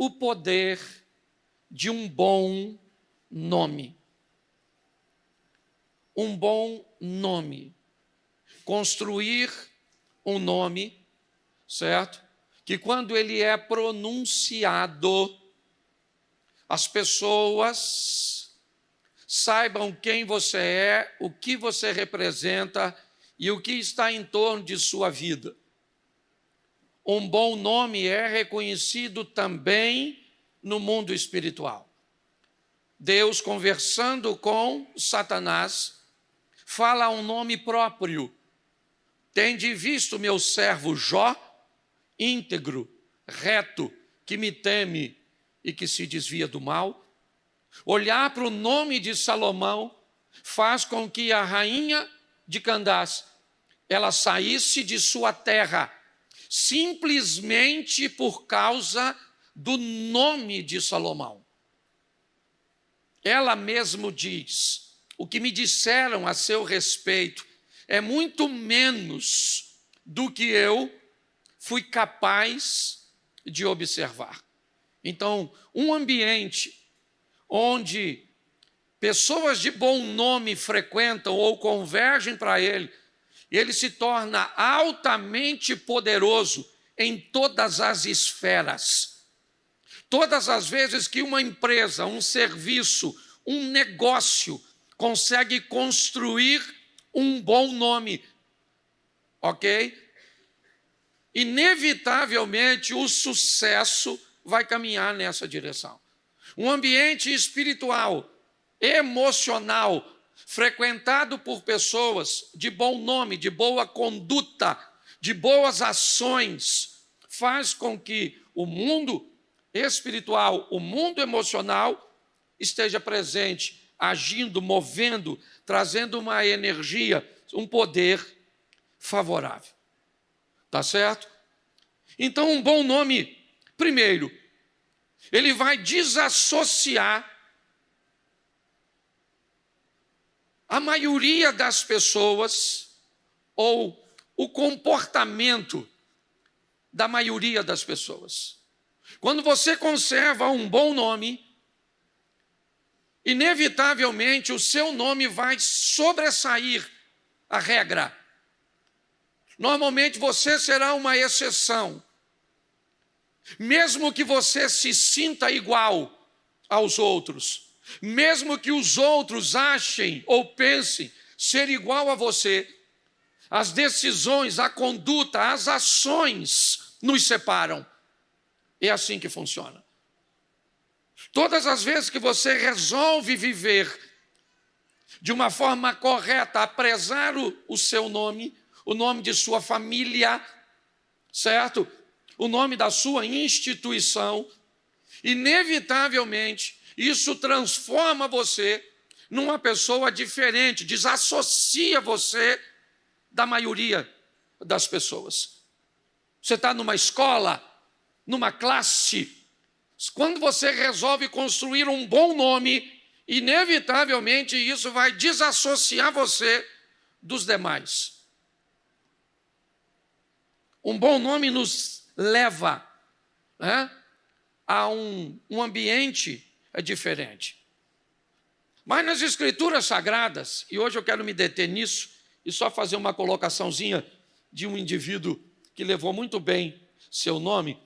o poder de um bom nome. Um bom nome. Construir um nome, certo? Que quando ele é pronunciado, as pessoas saibam quem você é, o que você representa e o que está em torno de sua vida. Um bom nome é reconhecido também no mundo espiritual. Deus, conversando com Satanás, fala um nome próprio. Tende visto meu servo Jó, íntegro, reto, que me teme e que se desvia do mal? Olhar para o nome de Salomão faz com que a rainha de Candás, ela saísse de sua terra, simplesmente por causa do nome de Salomão. Ela mesmo diz, o que me disseram a seu respeito é muito menos do que eu fui capaz de observar. Então, um ambiente onde pessoas de bom nome frequentam ou convergem para ele se torna altamente poderoso em todas as esferas. Todas as vezes que uma empresa, um serviço, um negócio consegue construir um bom nome, ok? Inevitavelmente o sucesso vai caminhar nessa direção. Um ambiente espiritual, emocional, frequentado por pessoas de bom nome, de boa conduta, de boas ações, faz com que o mundo espiritual, o mundo emocional esteja presente, agindo, movendo, trazendo uma energia, um poder favorável. Tá certo? Então, um bom nome, primeiro, ele vai desassociar a maioria das pessoas ou o comportamento da maioria das pessoas. Quando você conserva um bom nome, inevitavelmente o seu nome vai sobressair a regra. Normalmente você será uma exceção. Mesmo que você se sinta igual aos outros, mesmo que os outros achem ou pensem ser igual a você, as decisões, a conduta, as ações nos separam. É assim que funciona. Todas as vezes que você resolve viver de uma forma correta, aprezar o seu nome, o nome de sua família, certo? O nome da sua instituição, inevitavelmente, isso transforma você numa pessoa diferente, desassocia você da maioria das pessoas. Você está numa escola, numa classe, quando você resolve construir um bom nome, inevitavelmente isso vai desassociar você dos demais. Um bom nome nos leva, né, a um ambiente diferente. Mas nas Escrituras Sagradas, e hoje eu quero me deter nisso, e só fazer uma colocaçãozinha de um indivíduo que levou muito bem seu nome.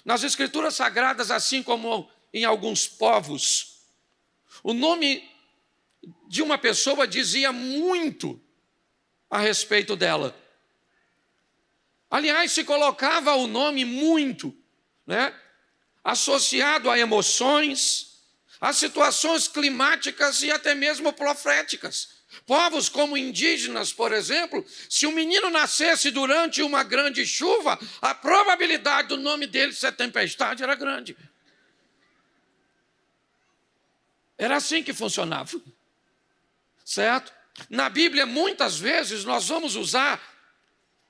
Nas Escrituras Sagradas, assim como em alguns povos, o nome de uma pessoa dizia muito a respeito dela. Aliás, se colocava o nome muito, né, associado a emoções, a situações climáticas e até mesmo proféticas. Povos como indígenas, por exemplo, se um menino nascesse durante uma grande chuva, a probabilidade do nome dele ser tempestade era grande. Era assim que funcionava, certo? Na Bíblia, muitas vezes, nós vamos usar,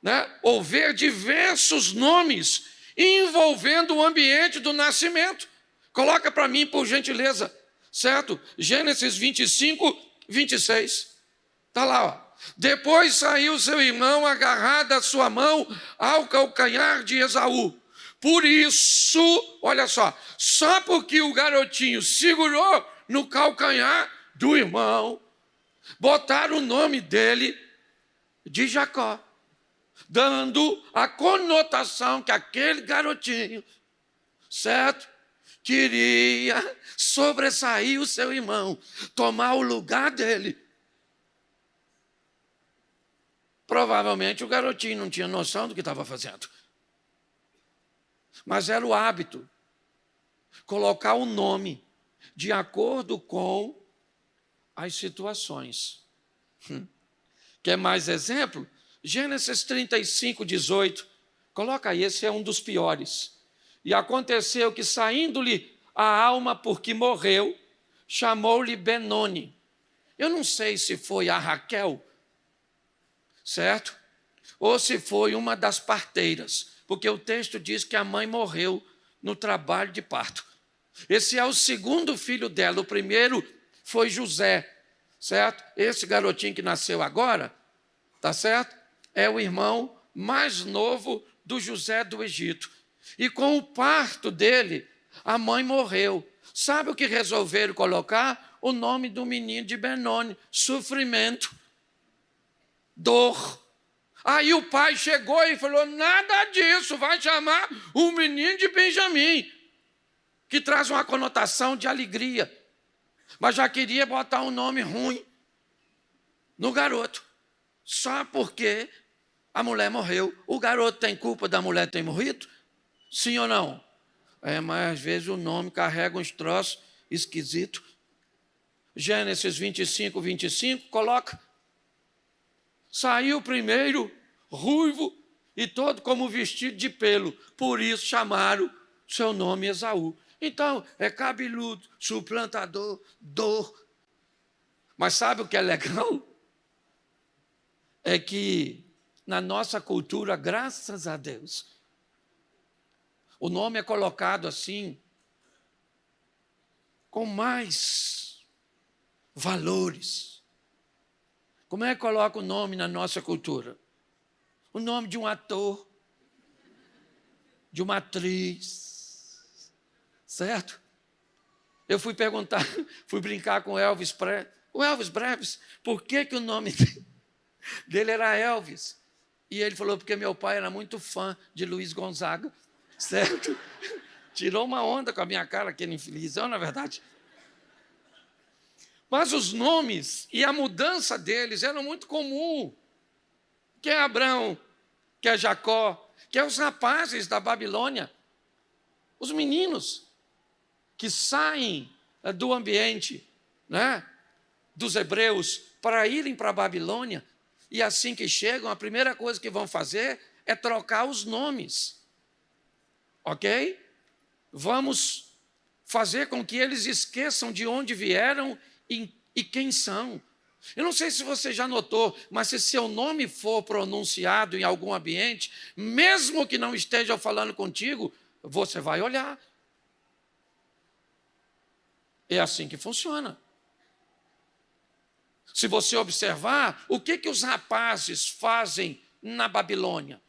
né, ou ver diversos nomes envolvendo o ambiente do nascimento. Coloca para mim, por gentileza, certo? Gênesis 25, 26. Está lá, ó. Depois saiu seu irmão agarrado à sua mão ao calcanhar de Esaú. Por isso, olha só porque o garotinho segurou no calcanhar do irmão, botaram o nome dele de Jacó, dando a conotação que aquele garotinho, certo, queria sobressair o seu irmão, tomar o lugar dele. Provavelmente o garotinho não tinha noção do que estava fazendo. Mas era o hábito, colocar o nome de acordo com as situações. Quer mais exemplo? Gênesis 35, 18. Coloca aí, esse é um dos piores. E aconteceu que, saindo-lhe a alma porque morreu, chamou-lhe Benoni. Eu não sei se foi a Raquel, certo? Ou se foi uma das parteiras, porque o texto diz que a mãe morreu no trabalho de parto. Esse é o segundo filho dela. O primeiro foi José, certo? Esse garotinho que nasceu agora, tá certo? É o irmão mais novo do José do Egito. E com o parto dele, a mãe morreu. Sabe o que resolveram colocar? O nome do menino de Benoni: sofrimento, dor. Aí o pai chegou e falou: nada disso, vai chamar o menino de Benjamim, que traz uma conotação de alegria. Mas já queria botar um nome ruim no garoto, só porque a mulher morreu. O garoto tem culpa da mulher ter morrido? Sim ou não? Mas às vezes o nome carrega uns troços esquisitos. Gênesis 25, 25, coloca. Saiu primeiro, ruivo e todo como vestido de pelo. Por isso chamaram seu nome Esaú. Então, é cabeludo, suplantador, dor. Mas sabe o que é legal? É que na nossa cultura, graças a Deus, o nome é colocado assim, com mais valores. Como é que coloca o nome na nossa cultura? O nome de um ator, de uma atriz, certo? Eu fui brincar com o Elvis Presley. O Elvis Presley, por que o nome dele era Elvis? E ele falou, porque meu pai era muito fã de Luiz Gonzaga, certo? Tirou uma onda com a minha cara, aquele infeliz, na verdade. Mas os nomes e a mudança deles eram muito comum. Que é Abraão, que é Jacó, que é os rapazes da Babilônia, os meninos que saem do ambiente, né, dos hebreus para irem para a Babilônia, e assim que chegam, a primeira coisa que vão fazer é trocar os nomes. Ok? Vamos fazer com que eles esqueçam de onde vieram e quem são. Eu não sei se você já notou, mas se seu nome for pronunciado em algum ambiente, mesmo que não esteja falando contigo, você vai olhar. É assim que funciona. Se você observar, o que os rapazes fazem na Babilônia?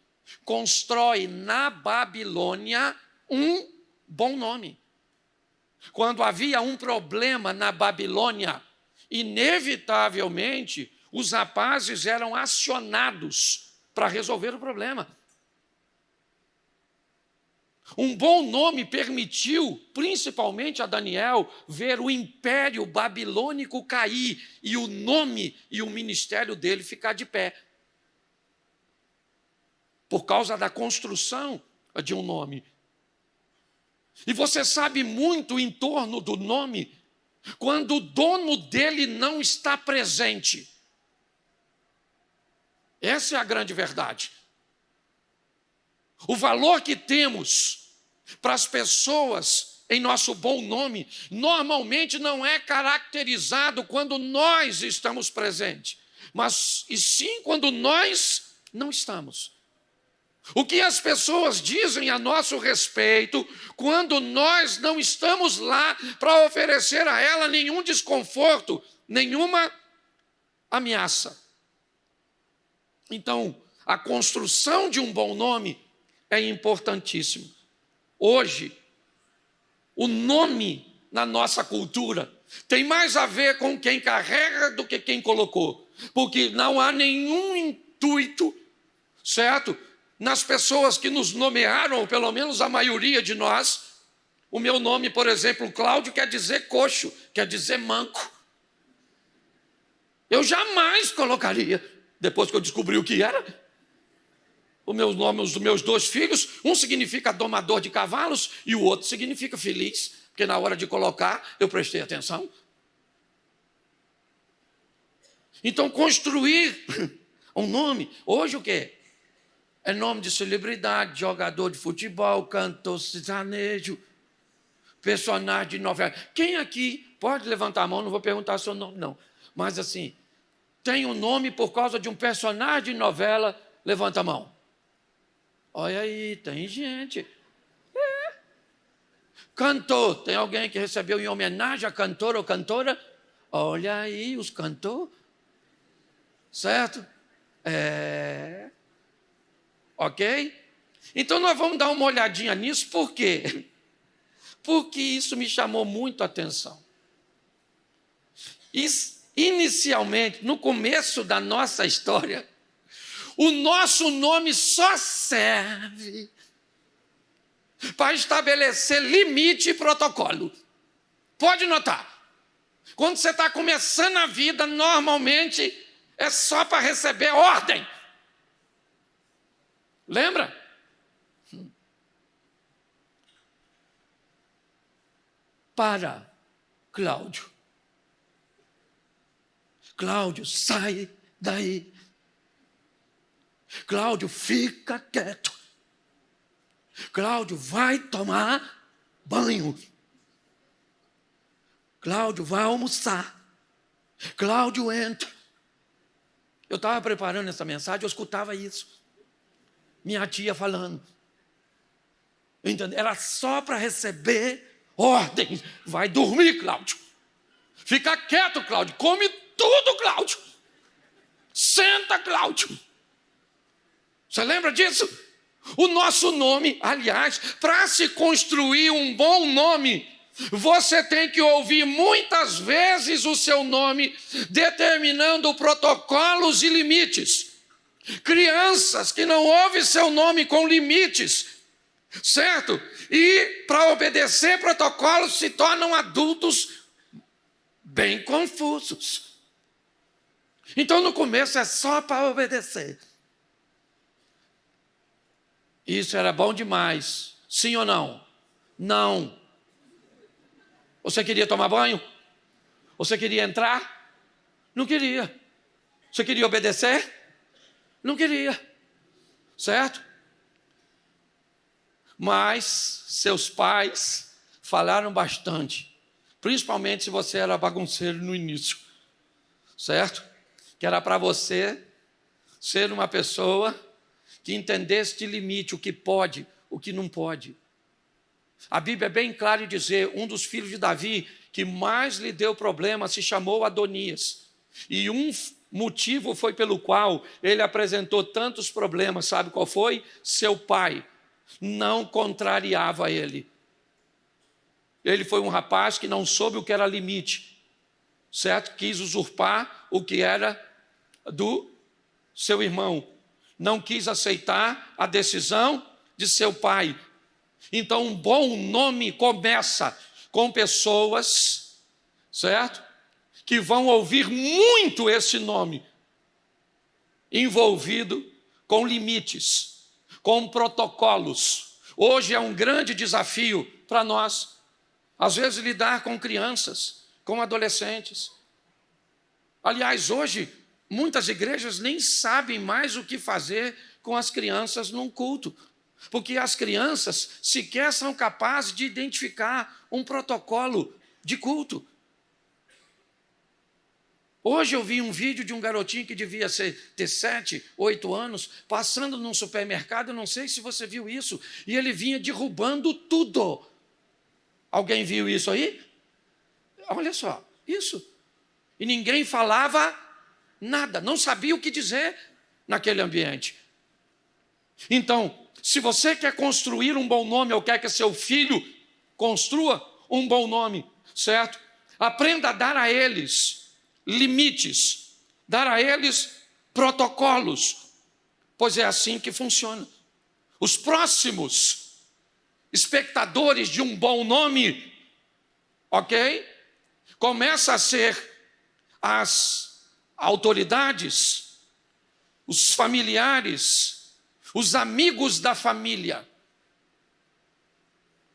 Constrói na Babilônia um bom nome. Quando havia um problema na Babilônia, inevitavelmente, os rapazes eram acionados para resolver o problema. Um bom nome permitiu, principalmente a Daniel, ver o império babilônico cair e o nome e o ministério dele ficar de pé. Por causa da construção de um nome. E você sabe muito em torno do nome quando o dono dele não está presente. Essa é a grande verdade. O valor que temos para as pessoas em nosso bom nome, normalmente não é caracterizado quando nós estamos presentes, mas e sim quando nós não estamos. O que as pessoas dizem a nosso respeito quando nós não estamos lá para oferecer a ela nenhum desconforto, nenhuma ameaça. Então, a construção de um bom nome é importantíssimo. Hoje, o nome na nossa cultura tem mais a ver com quem carrega do que quem colocou. Porque não há nenhum intuito, certo? Nas pessoas que nos nomearam, ou pelo menos a maioria de nós. O meu nome, por exemplo, Cláudio, quer dizer coxo, quer dizer manco. Eu jamais colocaria, depois que eu descobri o que era, os meus nomes dos meus 2 filhos, um significa domador de cavalos e o outro significa feliz, porque na hora de colocar eu prestei atenção. Então, construir um nome, hoje o quê? É nome de celebridade, jogador de futebol, cantor sertanejo, personagem de novela. Quem aqui, pode levantar a mão, não vou perguntar seu nome não, mas assim, tem um nome por causa de um personagem de novela, levanta a mão. Olha aí, tem gente. Cantor, tem alguém que recebeu em homenagem a cantor ou cantora? Olha aí, os cantores. Certo? Ok? Então nós vamos dar uma olhadinha nisso, por quê? Porque isso me chamou muito a atenção. Inicialmente, no começo da nossa história, o nosso nome só serve para estabelecer limite e protocolo. Pode notar. Quando você está começando a vida, normalmente é só para receber ordem. Lembra? Para, Cláudio. Cláudio, sai daí. Cláudio, fica quieto. Cláudio, vai tomar banho. Cláudio, vai almoçar. Cláudio, entra. Eu estava preparando essa mensagem, eu escutava isso. Minha tia falando. Entendeu? Era só para receber ordem. Vai dormir, Cláudio. Fica quieto, Cláudio. Come tudo, Cláudio. Senta, Cláudio. Você lembra disso? O nosso nome, aliás, para se construir um bom nome, você tem que ouvir muitas vezes o seu nome, determinando protocolos e limites. Crianças que não ouvem seu nome com limites, certo? E para obedecer protocolos se tornam adultos bem confusos. Então no começo é só para obedecer. Isso era bom demais. Sim ou não? Não. Você queria tomar banho? Você queria entrar? Não queria. Você queria obedecer? Não queria. Certo? Mas seus pais falaram bastante. Principalmente se você era bagunceiro no início. Certo? Que era para você ser uma pessoa que entendesse de limite, o que pode, o que não pode. A Bíblia é bem clara em dizer, um dos filhos de Davi que mais lhe deu problema se chamou Adonias. E um motivo foi pelo qual ele apresentou tantos problemas, sabe qual foi? Seu pai não contrariava ele. Ele foi um rapaz que não soube o que era limite, certo? Quis usurpar o que era do seu irmão. Não quis aceitar a decisão de seu pai. Então, um bom nome começa com pessoas, certo? Que vão ouvir muito esse nome, envolvido com limites, com protocolos. Hoje é um grande desafio para nós, às vezes, lidar com crianças, com adolescentes. Aliás, hoje, muitas igrejas nem sabem mais o que fazer com as crianças num culto, porque as crianças sequer são capazes de identificar um protocolo de culto. Hoje eu vi um vídeo de um garotinho que devia ter 7, 8 anos, passando num supermercado, eu não sei se você viu isso, e ele vinha derrubando tudo. Alguém viu isso aí? Olha só, isso. E ninguém falava nada, não sabia o que dizer naquele ambiente. Então, Se você quer construir um bom nome, ou quer que seu filho construa um bom nome, certo? Aprenda a dar a eles limites, dar a eles protocolos, pois é assim que funciona. Os próximos espectadores de um bom nome, ok? Começa a ser as autoridades, os familiares, os amigos da família.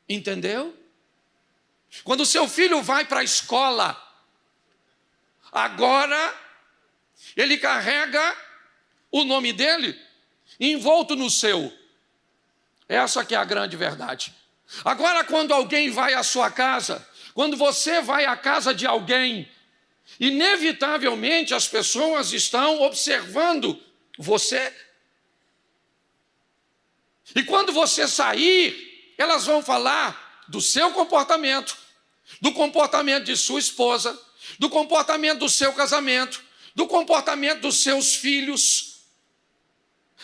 Entendeu? Quando seu filho vai para a escola, agora ele carrega o nome dele envolto no seu. Essa que é a grande verdade. Agora, quando alguém vai à sua casa, quando você vai à casa de alguém, inevitavelmente as pessoas estão observando você. E quando você sair, elas vão falar do seu comportamento, do comportamento de sua esposa, do comportamento do seu casamento, do comportamento dos seus filhos.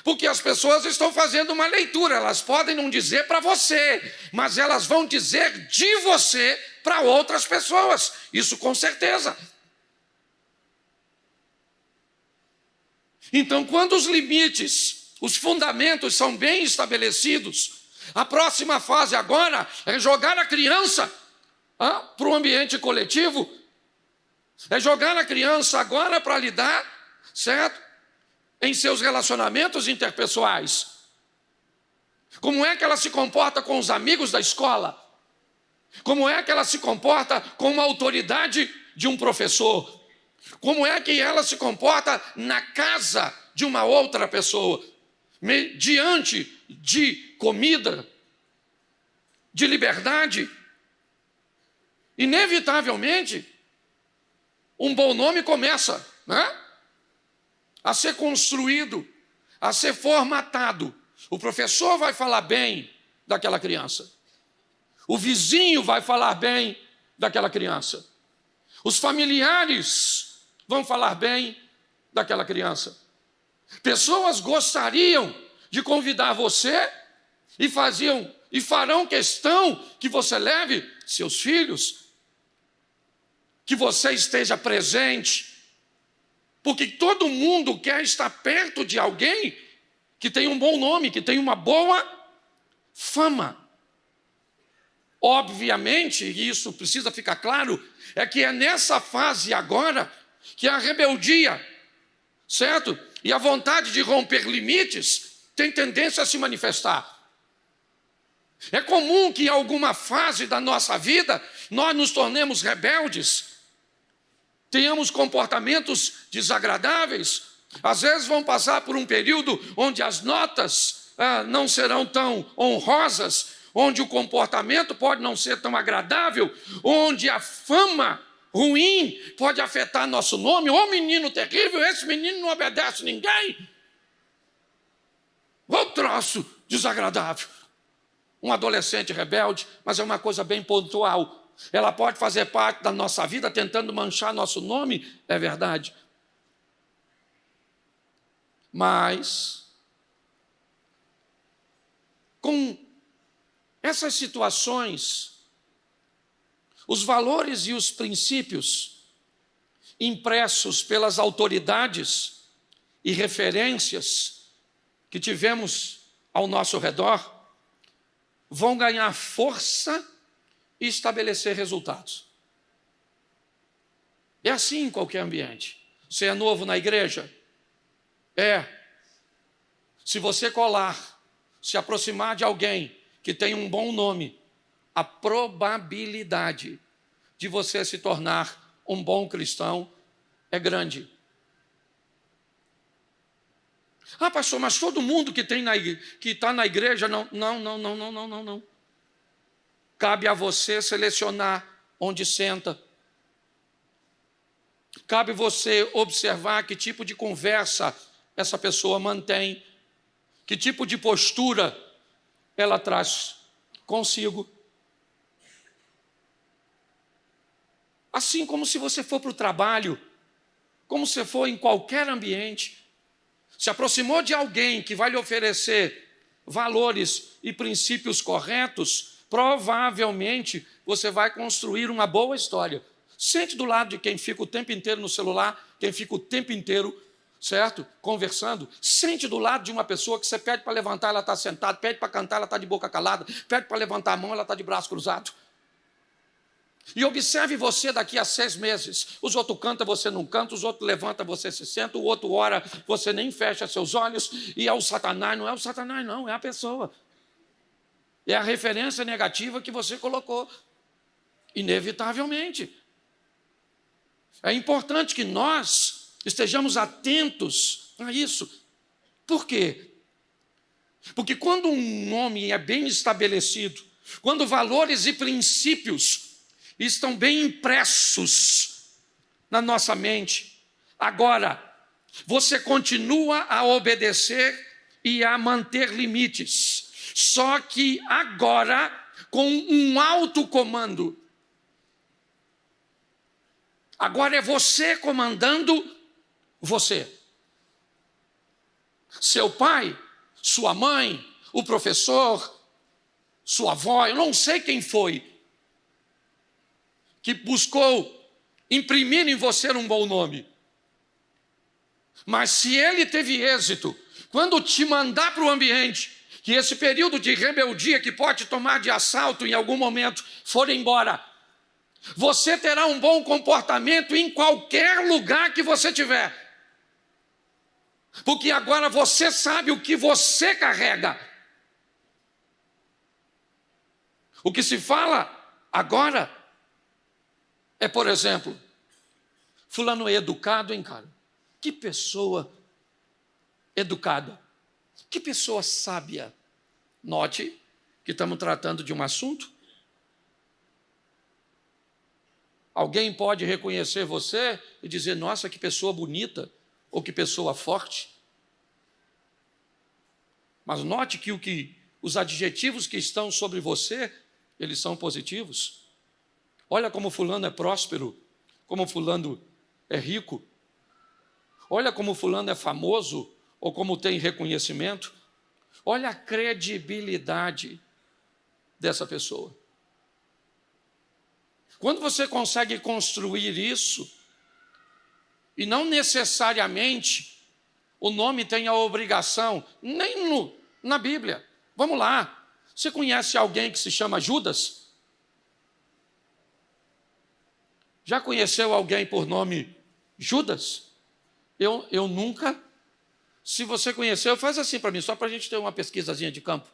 Porque as pessoas estão fazendo uma leitura, elas podem não dizer para você, mas elas vão dizer de você para outras pessoas, isso com certeza. Então, quando os limites, os fundamentos são bem estabelecidos, a próxima fase agora é jogar a criança para o ambiente coletivo, é jogar a criança agora para lidar, certo? Em seus relacionamentos interpessoais. Como é que ela se comporta com os amigos da escola? Como é que ela se comporta com uma autoridade de um professor? Como é que ela se comporta na casa de uma outra pessoa? Diante de comida, de liberdade? Inevitavelmente, um bom nome começa, né? A ser construído, a ser formatado. O professor vai falar bem daquela criança. O vizinho vai falar bem daquela criança. Os familiares vão falar bem daquela criança. Pessoas gostariam de convidar você e farão questão que você leve seus filhos, que você esteja presente. Porque todo mundo quer estar perto de alguém que tem um bom nome, que tem uma boa fama. Obviamente, e isso precisa ficar claro, é que é nessa fase agora que a rebeldia, certo? E a vontade de romper limites tem tendência a se manifestar. É comum que em alguma fase da nossa vida nós nos tornemos rebeldes, tenhamos comportamentos desagradáveis, às vezes vão passar por um período onde as notas não serão tão honrosas, onde o comportamento pode não ser tão agradável, onde a fama ruim pode afetar nosso nome. Ô menino terrível, esse menino não obedece ninguém. Ô troço desagradável. Um adolescente rebelde, mas é uma coisa bem pontual. Ela pode fazer parte da nossa vida tentando manchar nosso nome, é verdade. Mas, com essas situações, os valores e os princípios impressos pelas autoridades e referências que tivemos ao nosso redor vão ganhar força e estabelecer resultados. É assim em qualquer ambiente. Você é novo na igreja? Se você colar, se aproximar de alguém que tem um bom nome, a probabilidade de você se tornar um bom cristão é grande. Pastor, mas todo mundo que está na igreja, não. Cabe a você selecionar onde senta. Cabe você observar que tipo de conversa essa pessoa mantém, que tipo de postura ela traz consigo. Assim como se você for para o trabalho, como se for em qualquer ambiente, se aproximou de alguém que vai lhe oferecer valores e princípios corretos, provavelmente você vai construir uma boa história. Sente do lado de quem fica o tempo inteiro no celular, quem fica o tempo inteiro, certo? Conversando. Sente do lado de uma pessoa que você pede para levantar, ela está sentada, pede para cantar, ela está de boca calada, pede para levantar a mão, ela está de braço cruzado. E observe você daqui a 6 meses. Os outros cantam, você não canta, os outros levantam, você se senta, o outro ora, você nem fecha seus olhos, e é o Satanás. Não é o Satanás, não, é a pessoa. É a referência negativa que você colocou, inevitavelmente. É importante que nós estejamos atentos a isso. Por quê? Porque quando um nome é bem estabelecido, quando valores e princípios estão bem impressos na nossa mente, agora você continua a obedecer e a manter limites, só que agora com um alto comando. Agora é você comandando você. Seu pai, sua mãe, o professor, sua avó, eu não sei quem foi, que buscou imprimir em você um bom nome. Mas se ele teve êxito, quando te mandar para o ambiente, que esse período de rebeldia que pode tomar de assalto em algum momento for embora, você terá um bom comportamento em qualquer lugar que você tiver. Porque agora você sabe o que você carrega. O que se fala agora é, por exemplo, fulano é educado, hein, cara? Que pessoa educada. Que pessoa sábia. Note que estamos tratando de um assunto. Alguém pode reconhecer você e dizer, nossa, que pessoa bonita, ou que pessoa forte. Mas note que os adjetivos que estão sobre você, eles são positivos. Olha como fulano é próspero, como fulano é rico. Olha como fulano é famoso, ou como tem reconhecimento. Olha a credibilidade dessa pessoa. Quando você consegue construir isso, e não necessariamente o nome tem a obrigação, nem na Bíblia. Vamos lá, você conhece alguém que se chama Judas? Já conheceu alguém por nome Judas? Eu nunca. Se você conheceu, faz assim para mim, só para a gente ter uma pesquisazinha de campo.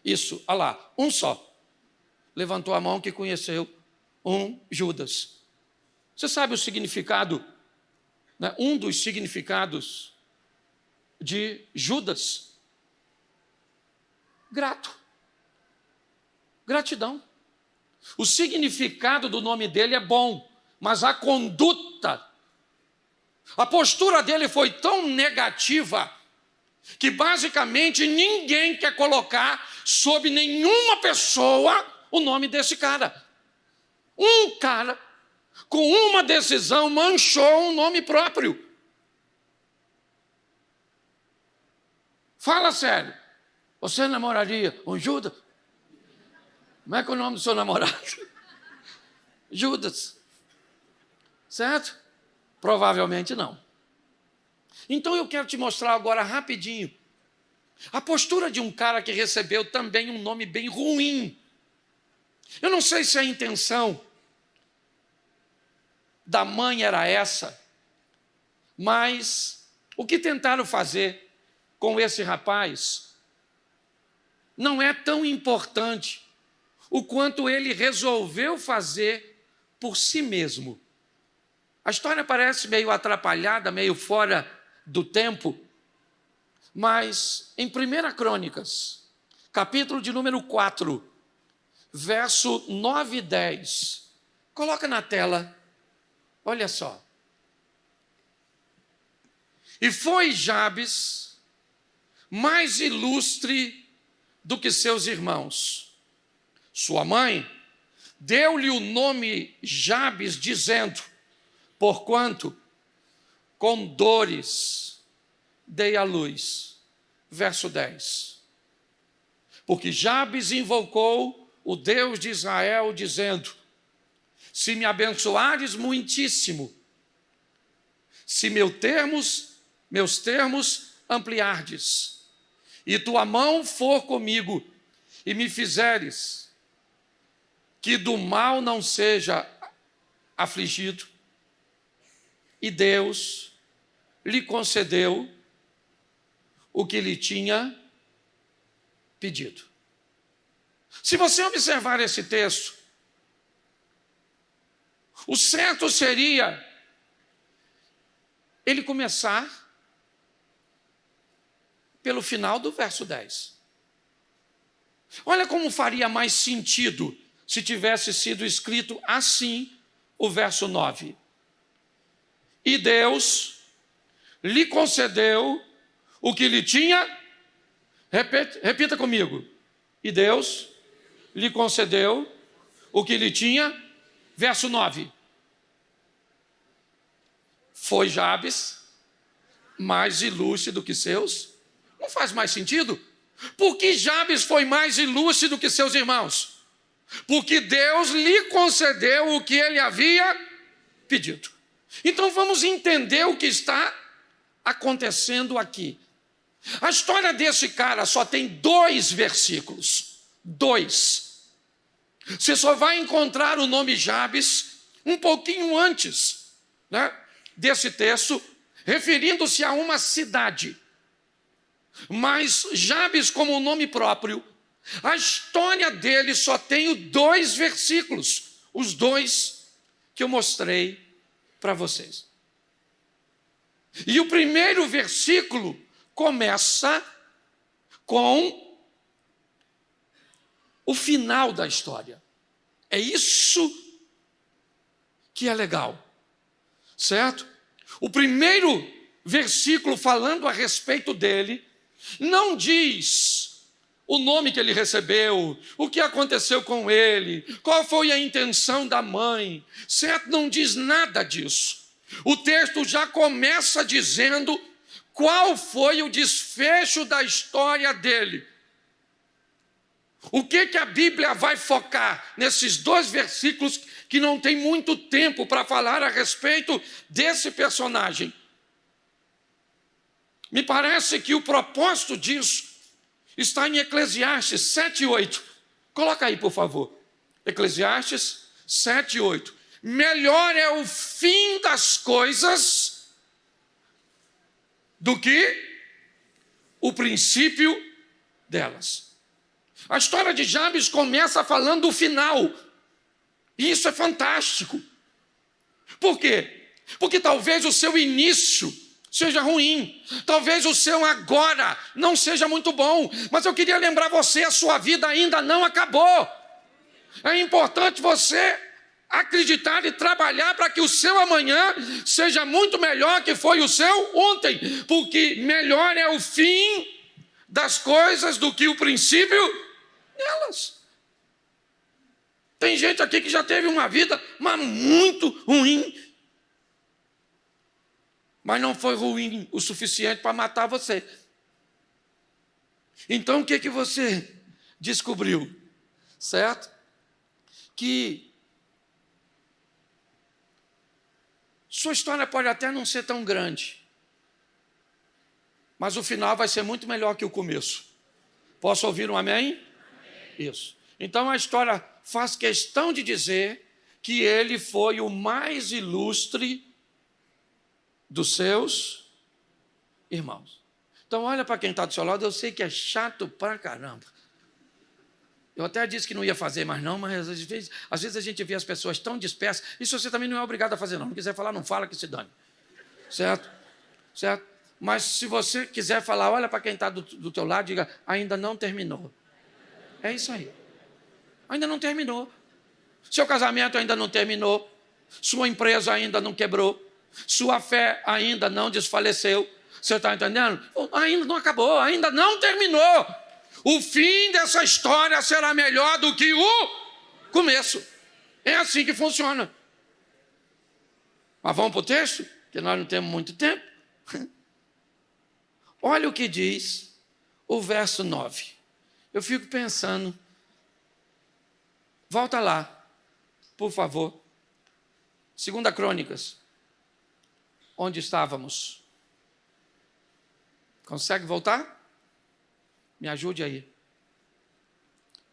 Isso, olha lá, um só. Levantou a mão que conheceu um Judas. Você sabe o significado, né? Um dos significados de Judas? Grato. Gratidão. O significado do nome dele é bom, mas a conduta, a postura dele foi tão negativa que basicamente ninguém quer colocar sob nenhuma pessoa o nome desse cara. Um cara, com uma decisão, manchou um nome próprio. Fala sério. Você namoraria um Judas? Como é que é o nome do seu namorado? Judas. Certo? Provavelmente não. Então eu quero te mostrar agora rapidinho a postura de um cara que recebeu também um nome bem ruim. Eu não sei se a intenção da mãe era essa, mas o que tentaram fazer com esse rapaz não é tão importante o quanto ele resolveu fazer por si mesmo. A história parece meio atrapalhada, meio fora do tempo, mas em 1 Crônicas, capítulo de número 4, verso 9 e 10, coloca na tela, olha só. E foi Jabes mais ilustre do que seus irmãos. Sua mãe deu-lhe o nome Jabes, dizendo, porquanto com dores dei à luz. Verso 10. Porque Jabes invocou o Deus de Israel, dizendo: se me abençoares muitíssimo, se meus termos ampliardes, e tua mão for comigo, e me fizeres que do mal não seja afligido. E Deus lhe concedeu o que lhe tinha pedido. Se você observar esse texto, o certo seria ele começar pelo final do verso 10. Olha como faria mais sentido se tivesse sido escrito assim o verso 9. E Deus lhe concedeu o que lhe tinha, repita comigo. E Deus lhe concedeu o que lhe tinha, verso 9. Foi Jabes mais ilustre do que seus? Não faz mais sentido? Por que Jabes foi mais ilustre do que seus irmãos? Porque Deus lhe concedeu o que ele havia pedido. Então vamos entender o que está acontecendo aqui. A história desse cara só tem 2 versículos. 2. Você só vai encontrar o nome Jabes um pouquinho antes, né, desse texto, referindo-se a uma cidade. Mas Jabes, como nome próprio, a história dele só tem 2 versículos, os 2 que eu mostrei para vocês. E o primeiro versículo começa com o final da história. É isso que é legal, certo? O primeiro versículo falando a respeito dele não diz o nome que ele recebeu, o que aconteceu com ele, qual foi a intenção da mãe, certo? Não diz nada disso. O texto já começa dizendo qual foi o desfecho da história dele. O que a Bíblia vai focar nesses 2 versículos que não tem muito tempo para falar a respeito desse personagem? Me parece que o propósito disso está em Eclesiastes 7:8. Coloca aí, por favor. Eclesiastes 7:8. Melhor é o fim das coisas do que o princípio delas. A história de Jabes começa falando do final. E isso é fantástico. Por quê? Porque talvez o seu início seja ruim, talvez o seu agora não seja muito bom, mas eu queria lembrar você, a sua vida ainda não acabou. É importante você acreditar e trabalhar para que o seu amanhã seja muito melhor que foi o seu ontem, porque melhor é o fim das coisas do que o princípio delas. Tem gente aqui que já teve uma vida mas muito ruim, mas não foi ruim o suficiente para matar você. Então o que você descobriu? Certo? Que sua história pode até não ser tão grande, mas o final vai ser muito melhor que o começo. Posso ouvir um amém? Amém. Isso. Então a história faz questão de dizer que ele foi o mais ilustre dos seus irmãos. Então olha para quem está do seu lado, eu sei que é chato pra caramba. Eu até disse que não ia fazer, mas às vezes a gente vê as pessoas tão dispersas. Isso você também não é obrigado a fazer, não. Não quiser falar, não fala, que se dane. Certo? Certo? Mas se você quiser falar, olha para quem está do teu lado, diga, ainda não terminou. É isso aí. Ainda não terminou. Seu casamento ainda não terminou. Sua empresa ainda não quebrou. Sua fé ainda não desfaleceu. Você está entendendo? Ainda não acabou, ainda não terminou. O fim dessa história será melhor do que o começo. É assim que funciona. Mas vamos para o texto, que nós não temos muito tempo. Olha o que diz o verso 9. eu fico pensando, volta lá, por favor. 2 Crônicas, onde estávamos? Consegue voltar? Me ajude aí.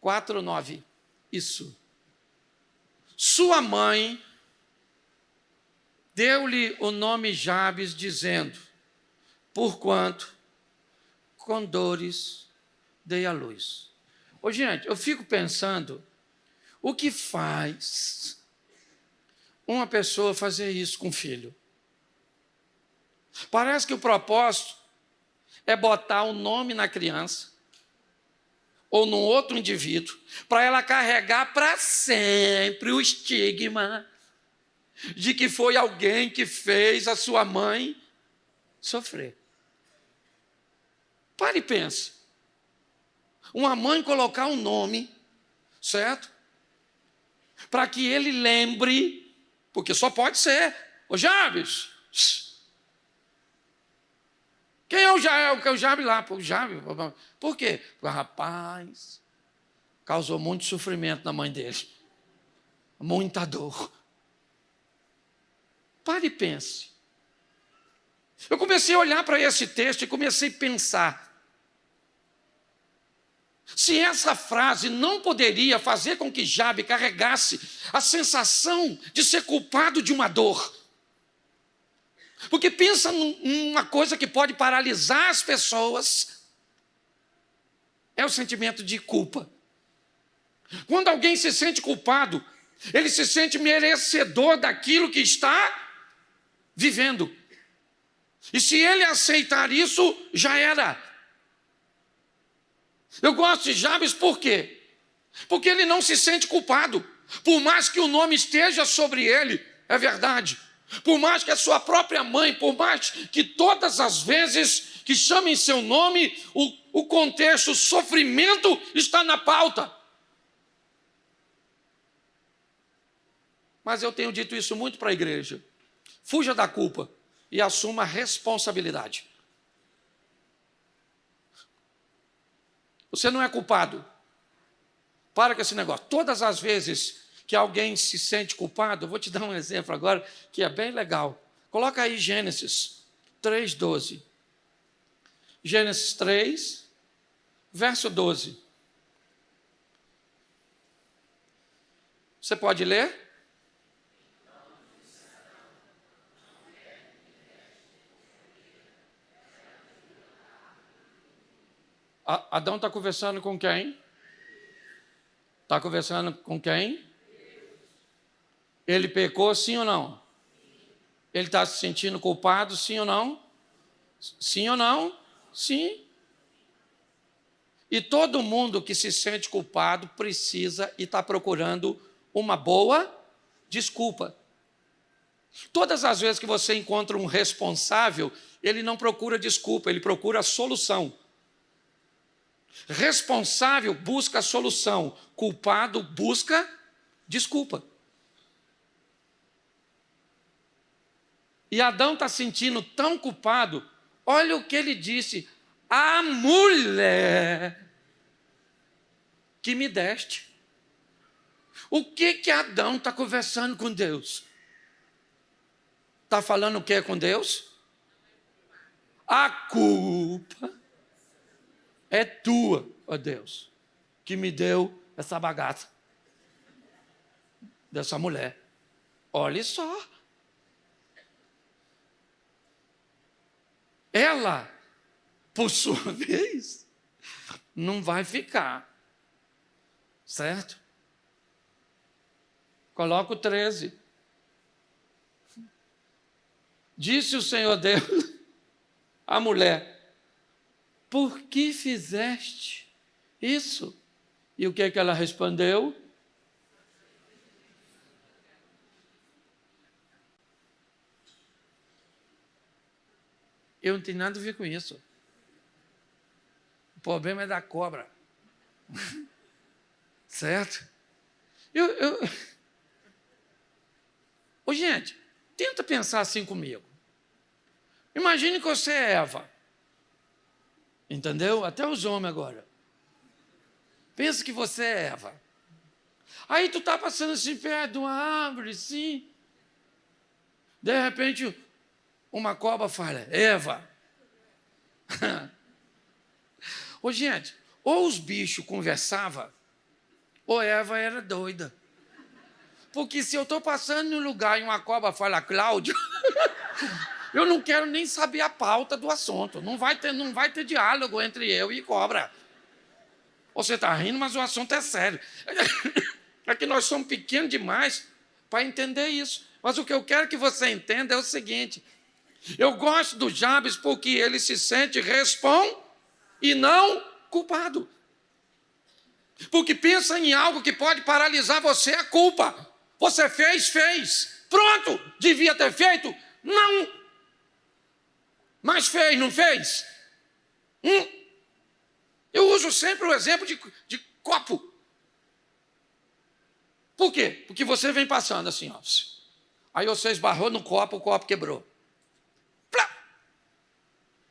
4:9. Isso. Sua mãe deu-lhe o nome Jabes, dizendo: porquanto com dores dei à luz. Ô, gente, eu fico pensando, o que faz uma pessoa fazer isso com o filho? Parece que o propósito é botar o nome na criança ou num outro indivíduo, para ela carregar para sempre o estigma de que foi alguém que fez a sua mãe sofrer. Pare e pense. Uma mãe colocar um nome, certo? Para que ele lembre, porque só pode ser. Ô Jabes, quem é o Jabes? O Jabes lá, o Jabes. Por quê? Porque o rapaz causou muito sofrimento na mãe dele. Muita dor. Pare e pense. Eu comecei a olhar para esse texto e comecei a pensar. Se essa frase não poderia fazer com que Jabe carregasse a sensação de ser culpado de uma dor. Porque pensa numa coisa que pode paralisar as pessoas, é o sentimento de culpa. Quando alguém se sente culpado, ele se sente merecedor daquilo que está vivendo. E se ele aceitar isso, já era. Eu gosto de Jabes por quê? Porque ele não se sente culpado. Por mais que o nome esteja sobre ele, é verdade. Por mais que a sua própria mãe, por mais que todas as vezes que chamem seu nome, o contexto, o sofrimento está na pauta. Mas eu tenho dito isso muito para a igreja. Fuja da culpa e assuma a responsabilidade. Você não é culpado. Para com esse negócio. Todas as vezes que alguém se sente culpado, eu vou te dar um exemplo agora que é bem legal. Coloca aí Gênesis 3:12. Gênesis 3, verso 12. Você pode ler? Adão está conversando com quem? Está conversando com quem? Ele pecou, sim ou não? Ele está se sentindo culpado, sim ou não? Sim ou não? Sim. E todo mundo que se sente culpado precisa e está procurando uma boa desculpa. Todas as vezes que você encontra um responsável, ele não procura desculpa, ele procura a solução. Responsável busca a solução, culpado busca desculpa. E Adão está sentindo tão culpado, olha o que ele disse: a mulher que me deste. O que Adão está conversando com Deus? Está falando o que com Deus? A culpa é tua, ó Deus, que me deu essa bagaça dessa mulher. Olha só. Ela, por sua vez, não vai ficar. Certo? Coloca o 13. Disse o Senhor Deus à mulher: por que fizeste isso? E o que é que ela respondeu? Eu não tenho nada a ver com isso. O problema é da cobra. Certo? Ô, gente, tenta pensar assim comigo. Imagine que você é Eva. Entendeu? Até os homens agora. Pensa que você é Eva. Aí tu está passando assim perto de uma árvore, sim. De repente, uma cobra fala, Eva. Ô, gente, ou os bichos conversavam, ou Eva era doida. Porque se eu estou passando num lugar e uma cobra fala, Cláudio, eu não quero nem saber a pauta do assunto. Não vai ter diálogo entre eu e cobra. Você está rindo, mas o assunto é sério. É que nós somos pequenos demais para entender isso. Mas o que eu quero que você entenda é o seguinte. Eu gosto do Jabes porque ele se sente e não culpado. Porque pensa em algo que pode paralisar você, a culpa. Você fez. Pronto, devia ter feito? Não. Mas fez, não fez? Eu uso sempre o exemplo de copo. Por quê? Porque você vem passando assim, ó. Aí você esbarrou no copo, o copo quebrou. Plá!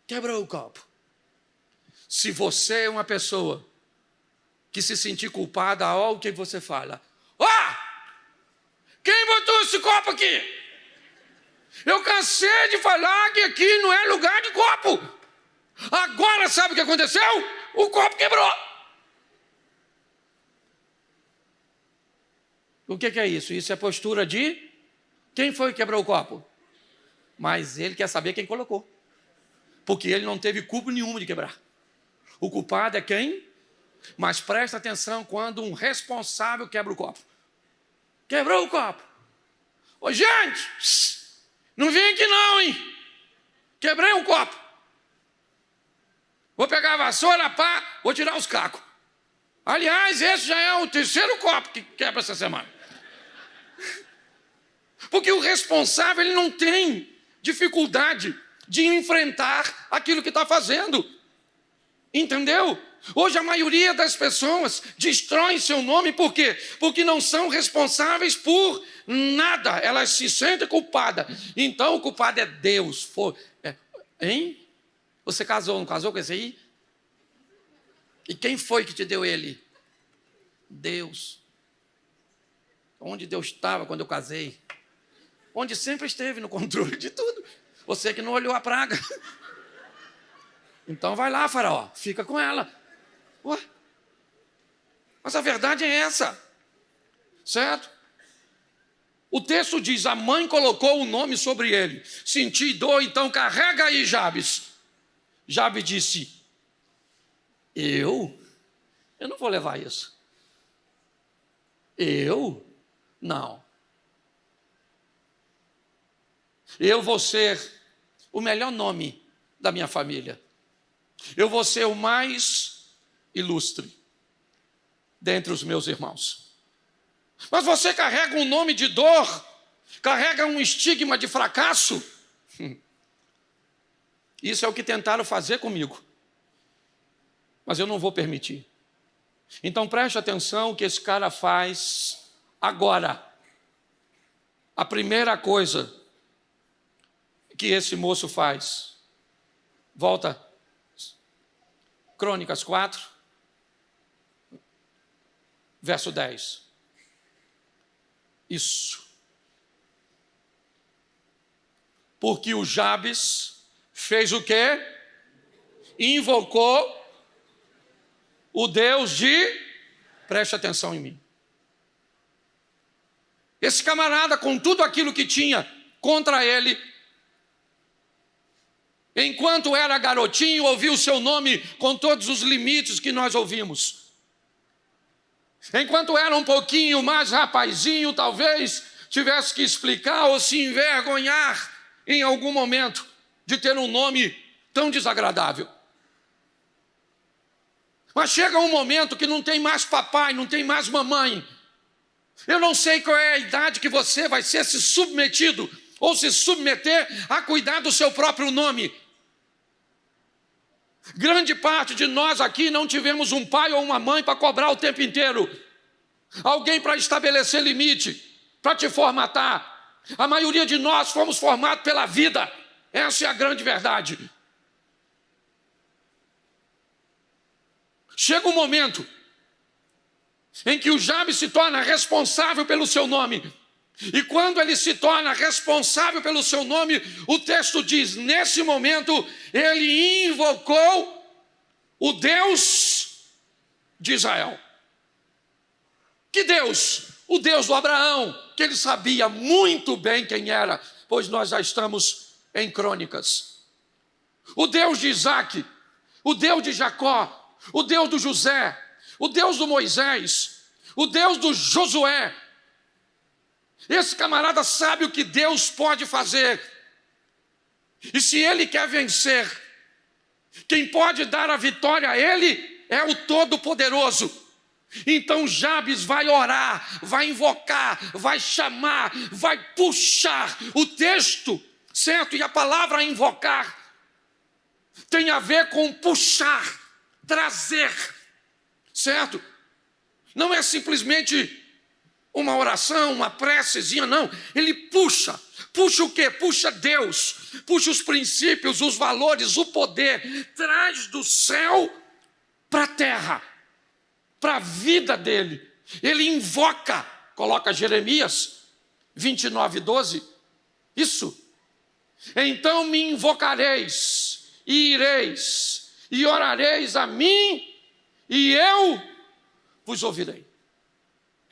Quebrou o copo. Se você é uma pessoa que se sentir culpada, olha o que você fala. Quem botou esse copo aqui? Eu cansei de falar que aqui não é lugar de copo. Agora sabe o que aconteceu? O copo quebrou. O que é isso? Isso é postura de... Quem foi que quebrou o copo? Mas ele quer saber quem colocou. Porque ele não teve culpa nenhuma de quebrar. O culpado é quem? Mas presta atenção quando um responsável quebra o copo. Quebrou o copo. Ô, gente, não vem aqui não, hein? Quebrei um copo. Vou pegar a vassoura, pá, vou tirar os cacos. Aliás, esse já é o terceiro copo que quebra essa semana. Porque o responsável, ele não tem dificuldade de enfrentar aquilo que está fazendo. Entendeu? Hoje a maioria das pessoas destrói seu nome, por quê? Porque não são responsáveis por nada, elas se sentem culpadas. Então o culpado é Deus. Hein? Você casou, não casou com esse aí? E quem foi que te deu ele? Deus. Onde Deus estava quando eu casei? Onde sempre esteve no controle de tudo. Você que não olhou a praga. Então vai lá, Faraó, fica com ela. Ué? Mas a verdade é essa, certo? O texto diz, a mãe colocou o nome sobre ele. Senti dor, então carrega aí, Jabes. Jabes disse, eu não vou levar isso. Não. Eu vou ser o melhor nome da minha família. Eu vou ser o mais ilustre dentre os meus irmãos. Mas você carrega um nome de dor, carrega um estigma de fracasso. Isso é o que tentaram fazer comigo. Mas eu não vou permitir. Então preste atenção o que esse cara faz agora. A primeira coisa que esse moço faz. Volta. Crônicas 4, verso 10. Isso. Porque o Jabes fez o quê? Invocou o Deus de... Preste atenção em mim. Esse camarada, com tudo aquilo que tinha contra ele, enquanto era garotinho, ouviu o seu nome com todos os limites que nós ouvimos. Enquanto era um pouquinho mais rapazinho, talvez tivesse que explicar ou se envergonhar em algum momento de ter um nome tão desagradável. Mas chega um momento que não tem mais papai, não tem mais mamãe. Eu não sei qual é a idade que você vai ser se submetido ou se submeter a cuidar do seu próprio nome. Grande parte de nós aqui não tivemos um pai ou uma mãe para cobrar o tempo inteiro. Alguém para estabelecer limite, para te formatar. A maioria de nós fomos formados pela vida. Essa é a grande verdade. Chega um momento em que o Jabes se torna responsável pelo seu nome. E quando ele se torna responsável pelo seu nome, o texto diz, nesse momento, ele invocou o Deus de Israel. Que Deus? O Deus do Abraão, que ele sabia muito bem quem era, pois nós já estamos em Crônicas. O Deus de Isaac, o Deus de Jacó, o Deus do José, o Deus do Moisés, o Deus do Josué. Esse camarada sabe o que Deus pode fazer. E se ele quer vencer, quem pode dar a vitória a ele é o Todo-Poderoso. Então Jabes vai orar, vai invocar, vai chamar, vai puxar o texto, certo? E a palavra invocar tem a ver com puxar, trazer, certo? Não é simplesmente uma oração, uma precezinha, não. Ele puxa. Puxa o quê? Puxa Deus, puxa os princípios, os valores, o poder, traz do céu para a terra, para a vida dele. Ele invoca, coloca Jeremias 29:12, isso. Então me invocareis, e ireis, e orareis a mim, e eu vos ouvirei.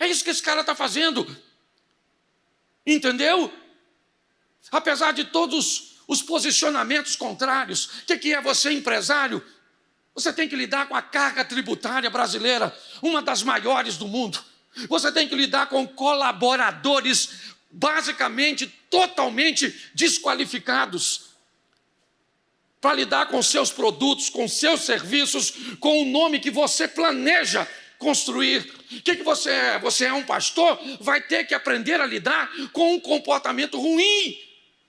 É isso que esse cara está fazendo, entendeu? Apesar de todos os posicionamentos contrários. O que é você empresário? Você tem que lidar com a carga tributária brasileira, uma das maiores do mundo. Você tem que lidar com colaboradores basicamente, totalmente desqualificados para lidar com seus produtos, com seus serviços, com o nome que você planeja construir. O que você é? Você é um pastor? Vai ter que aprender a lidar com um comportamento ruim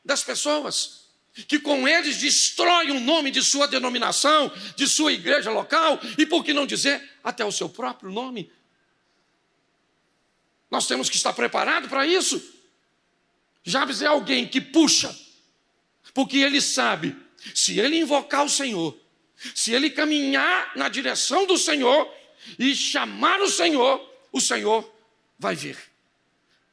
das pessoas, que com eles destrói o nome de sua denominação, de sua igreja local, e por que não dizer, até o seu próprio nome. Nós temos que estar preparados para isso. Jabes é alguém que puxa, porque ele sabe, se ele invocar o Senhor, se ele caminhar na direção do Senhor e chamar o Senhor vai vir.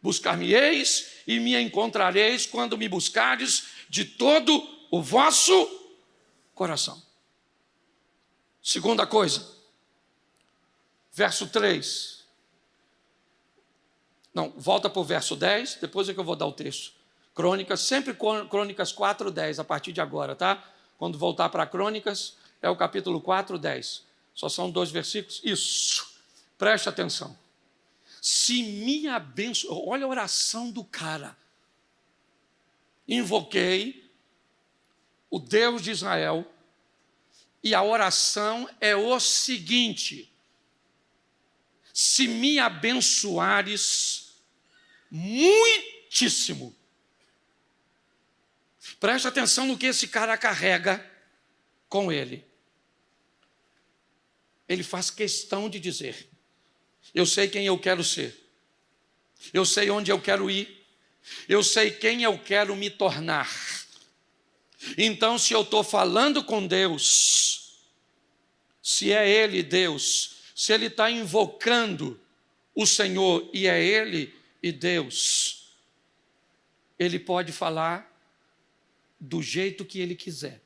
Buscar-me-eis e me encontrareis quando me buscardes de todo o vosso coração. Segunda coisa, verso 3. Não, volta para o verso 10, depois é que eu vou dar o texto. Crônicas, sempre Crônicas 4:10, a partir de agora, tá? Quando voltar para Crônicas, é o capítulo 4:10. Só são 2 versículos. Isso, preste atenção. Se me abençoe, olha a oração do cara. Invoquei o Deus de Israel, e a oração é o seguinte: se me abençoares muitíssimo. Preste atenção no que esse cara carrega com ele. Ele faz questão de dizer, eu sei quem eu quero ser, eu sei onde eu quero ir, eu sei quem eu quero me tornar. Então, se eu estou falando com Deus, se é Ele Deus, se Ele está invocando o Senhor e é Ele e Deus, Ele pode falar do jeito que Ele quiser.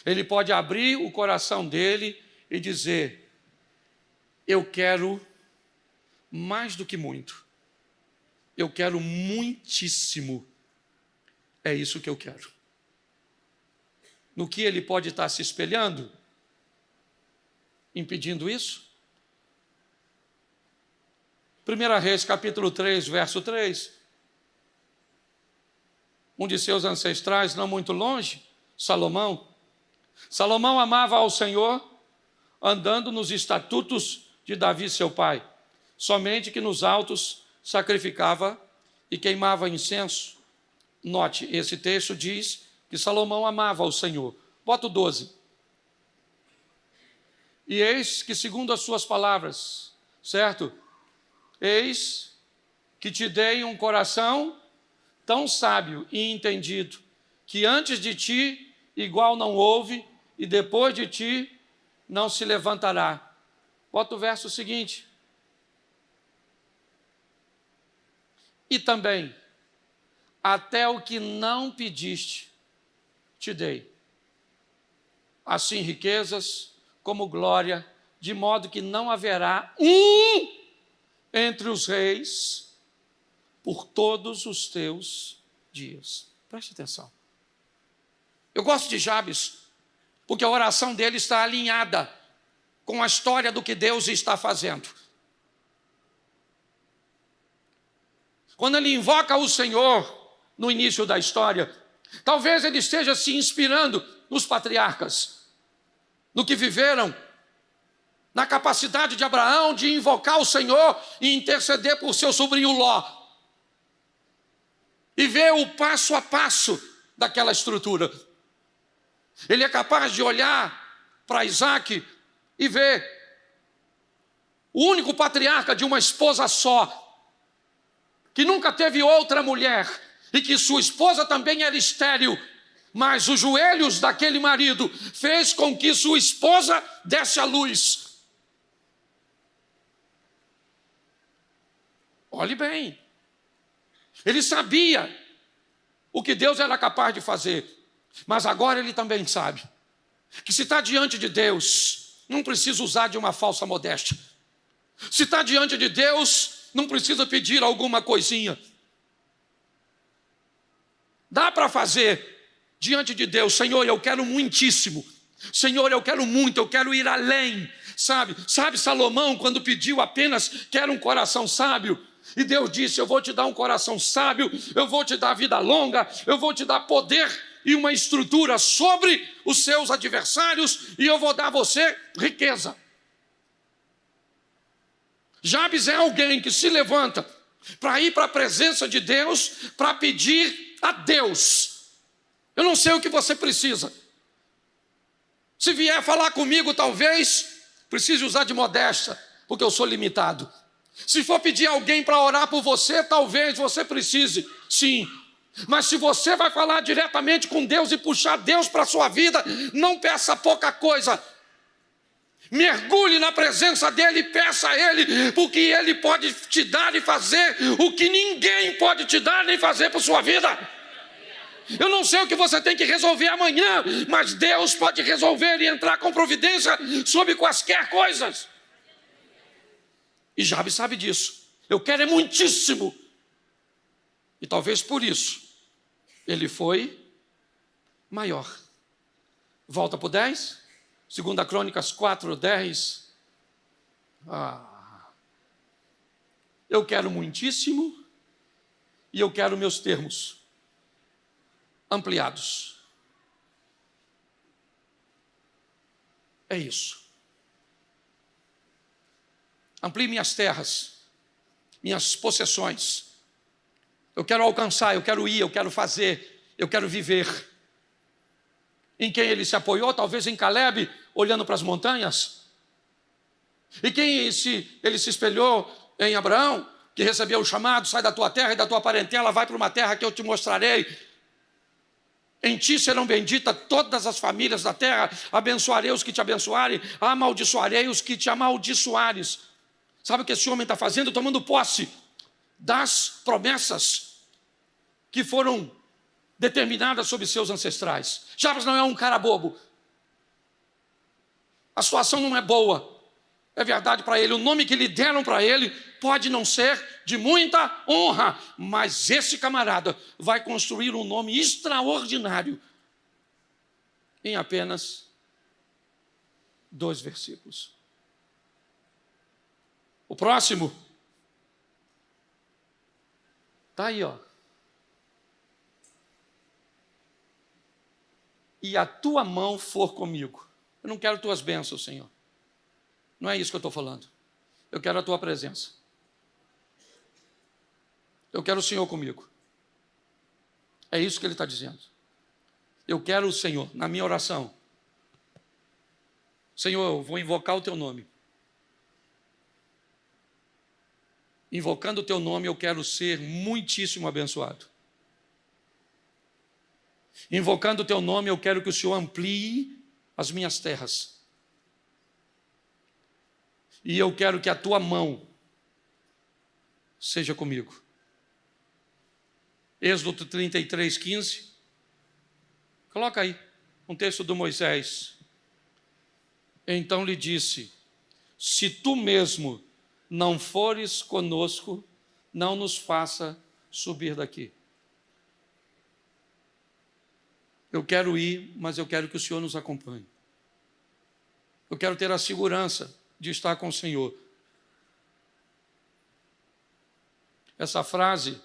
Ele pode abrir o coração dele e dizer, eu quero mais do que muito, eu quero muitíssimo, é isso que eu quero. No que ele pode estar se espelhando, impedindo isso? 1 Reis, capítulo 3, verso 3. Um de seus ancestrais, não muito longe, Salomão amava ao Senhor, andando nos estatutos de Davi, seu pai, somente que nos altos sacrificava e queimava incenso. Note, esse texto diz que Salomão amava ao Senhor. Bota o 12. E eis que, segundo as suas palavras, certo? Eis que te dei um coração tão sábio e entendido, que antes de ti igual não houve, e depois de ti não se levantará. Bota o verso seguinte. E também, até o que não pediste, te dei. Assim riquezas como glória, de modo que não haverá um entre os reis por todos os teus dias. Preste atenção. Eu gosto de Jabes, porque a oração dele está alinhada com a história do que Deus está fazendo. Quando ele invoca o Senhor no início da história, talvez ele esteja se inspirando nos patriarcas, no que viveram, na capacidade de Abraão de invocar o Senhor e interceder por seu sobrinho Ló. E ver o passo a passo daquela estrutura. Ele é capaz de olhar para Isaac e ver o único patriarca de uma esposa só, que nunca teve outra mulher, e que sua esposa também era estéril, mas os joelhos daquele marido fez com que sua esposa desse à luz. Olhe bem, ele sabia o que Deus era capaz de fazer, mas agora ele também sabe que se está diante de Deus, não precisa usar de uma falsa modéstia. Se está diante de Deus, não precisa pedir alguma coisinha. Dá para fazer diante de Deus. Senhor, eu quero muitíssimo. Senhor, eu quero muito, eu quero ir além. Sabe Salomão, quando pediu apenas, quero um coração sábio. E Deus disse, eu vou te dar um coração sábio, eu vou te dar vida longa, eu vou te dar poder e uma estrutura sobre os seus adversários, e eu vou dar a você riqueza. Jabes é alguém que se levanta para ir para a presença de Deus, para pedir a Deus. Eu não sei o que você precisa. Se vier falar comigo, talvez precise usar de modéstia, porque eu sou limitado. Se for pedir alguém para orar por você, talvez você precise, sim. Mas se você vai falar diretamente com Deus e puxar Deus para a sua vida, não peça pouca coisa. Mergulhe na presença dEle e peça a Ele, porque Ele pode te dar e fazer o que ninguém pode te dar nem fazer por sua vida. Eu não sei o que você tem que resolver amanhã, mas Deus pode resolver e entrar com providência sobre quaisquer coisas. E Jabes sabe disso. Eu quero é muitíssimo. E talvez por isso ele foi maior. Volta para o 10. 2 Crônicas 4, 10. Eu quero muitíssimo e eu quero meus termos ampliados. É isso. Amplie minhas terras, minhas possessões. Eu quero alcançar, eu quero ir, eu quero fazer, eu quero viver. Em quem ele se apoiou? Talvez em Caleb, olhando para as montanhas. E quem ele se espelhou? Em Abraão, que recebeu o chamado, sai da tua terra e da tua parentela, vai para uma terra que eu te mostrarei. Em ti serão benditas todas as famílias da terra, abençoarei os que te abençoarem, amaldiçoarei os que te amaldiçoares. Sabe o que esse homem está fazendo? Tomando posse das promessas que foram determinadas sobre seus ancestrais. Jabes não é um cara bobo. A situação não é boa. É verdade para ele, o nome que lhe deram para ele pode não ser de muita honra, mas esse camarada vai construir um nome extraordinário em apenas 2 versículos. O próximo está aí, ó. E a tua mão for comigo. Eu não quero tuas bênçãos, Senhor. Não é isso que eu estou falando. Eu quero a tua presença. Eu quero o Senhor comigo. É isso que ele está dizendo. Eu quero o Senhor na minha oração. Senhor, eu vou invocar o teu nome. Invocando o teu nome, eu quero ser muitíssimo abençoado. Invocando o teu nome, eu quero que o Senhor amplie as minhas terras. e eu quero que a tua mão seja comigo. Êxodo 33, 15. Coloca aí, um texto do Moisés. Então lhe disse: se tu mesmo não fores conosco, não nos faça subir daqui. Eu quero ir, mas eu quero que o Senhor nos acompanhe. Eu quero ter a segurança de estar com o Senhor. Essa frase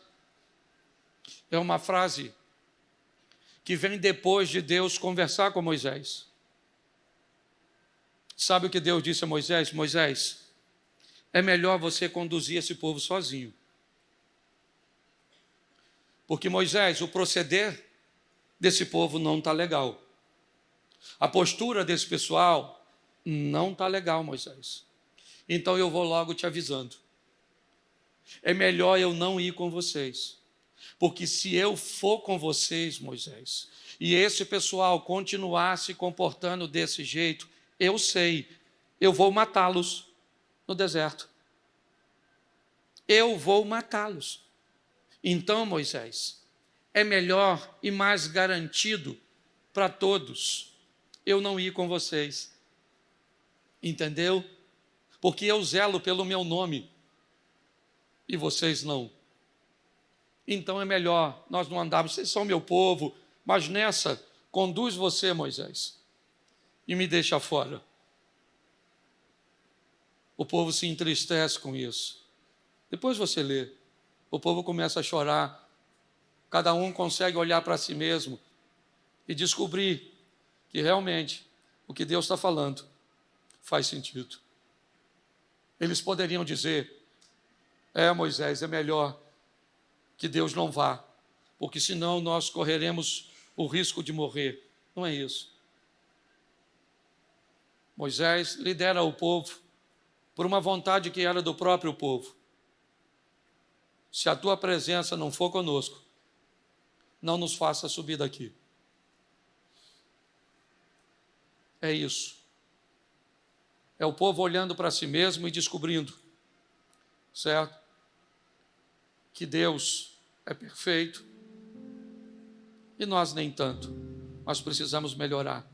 é uma frase que vem depois de Deus conversar com Moisés. Sabe o que Deus disse a Moisés? Moisés, é melhor você conduzir esse povo sozinho. Porque, Moisés, o proceder desse povo não está legal. A postura desse pessoal não está legal, Moisés. Então eu vou logo te avisando. É melhor eu não ir com vocês. Porque se eu for com vocês, Moisés, e esse pessoal continuar se comportando desse jeito, eu sei, eu vou matá-los no deserto. Eu vou matá-los. Então, Moisés, é melhor e mais garantido para todos eu não ir com vocês. Entendeu? Porque eu zelo pelo meu nome e vocês não. Então é melhor nós não andarmos, vocês são meu povo, mas nessa, conduz você, Moisés, e me deixa fora. O povo se entristece com isso. Depois você lê, o povo começa a chorar, cada um consegue olhar para si mesmo e descobrir que realmente o que Deus está falando faz sentido. Eles poderiam dizer: Moisés, é melhor que Deus não vá, porque senão nós correremos o risco de morrer. Não é isso. Moisés lidera o povo por uma vontade que era do próprio povo. Se a tua presença não for conosco, não nos faça subir daqui. É isso. É o povo olhando para si mesmo e descobrindo, certo? Que Deus é perfeito e nós nem tanto. Nós precisamos melhorar.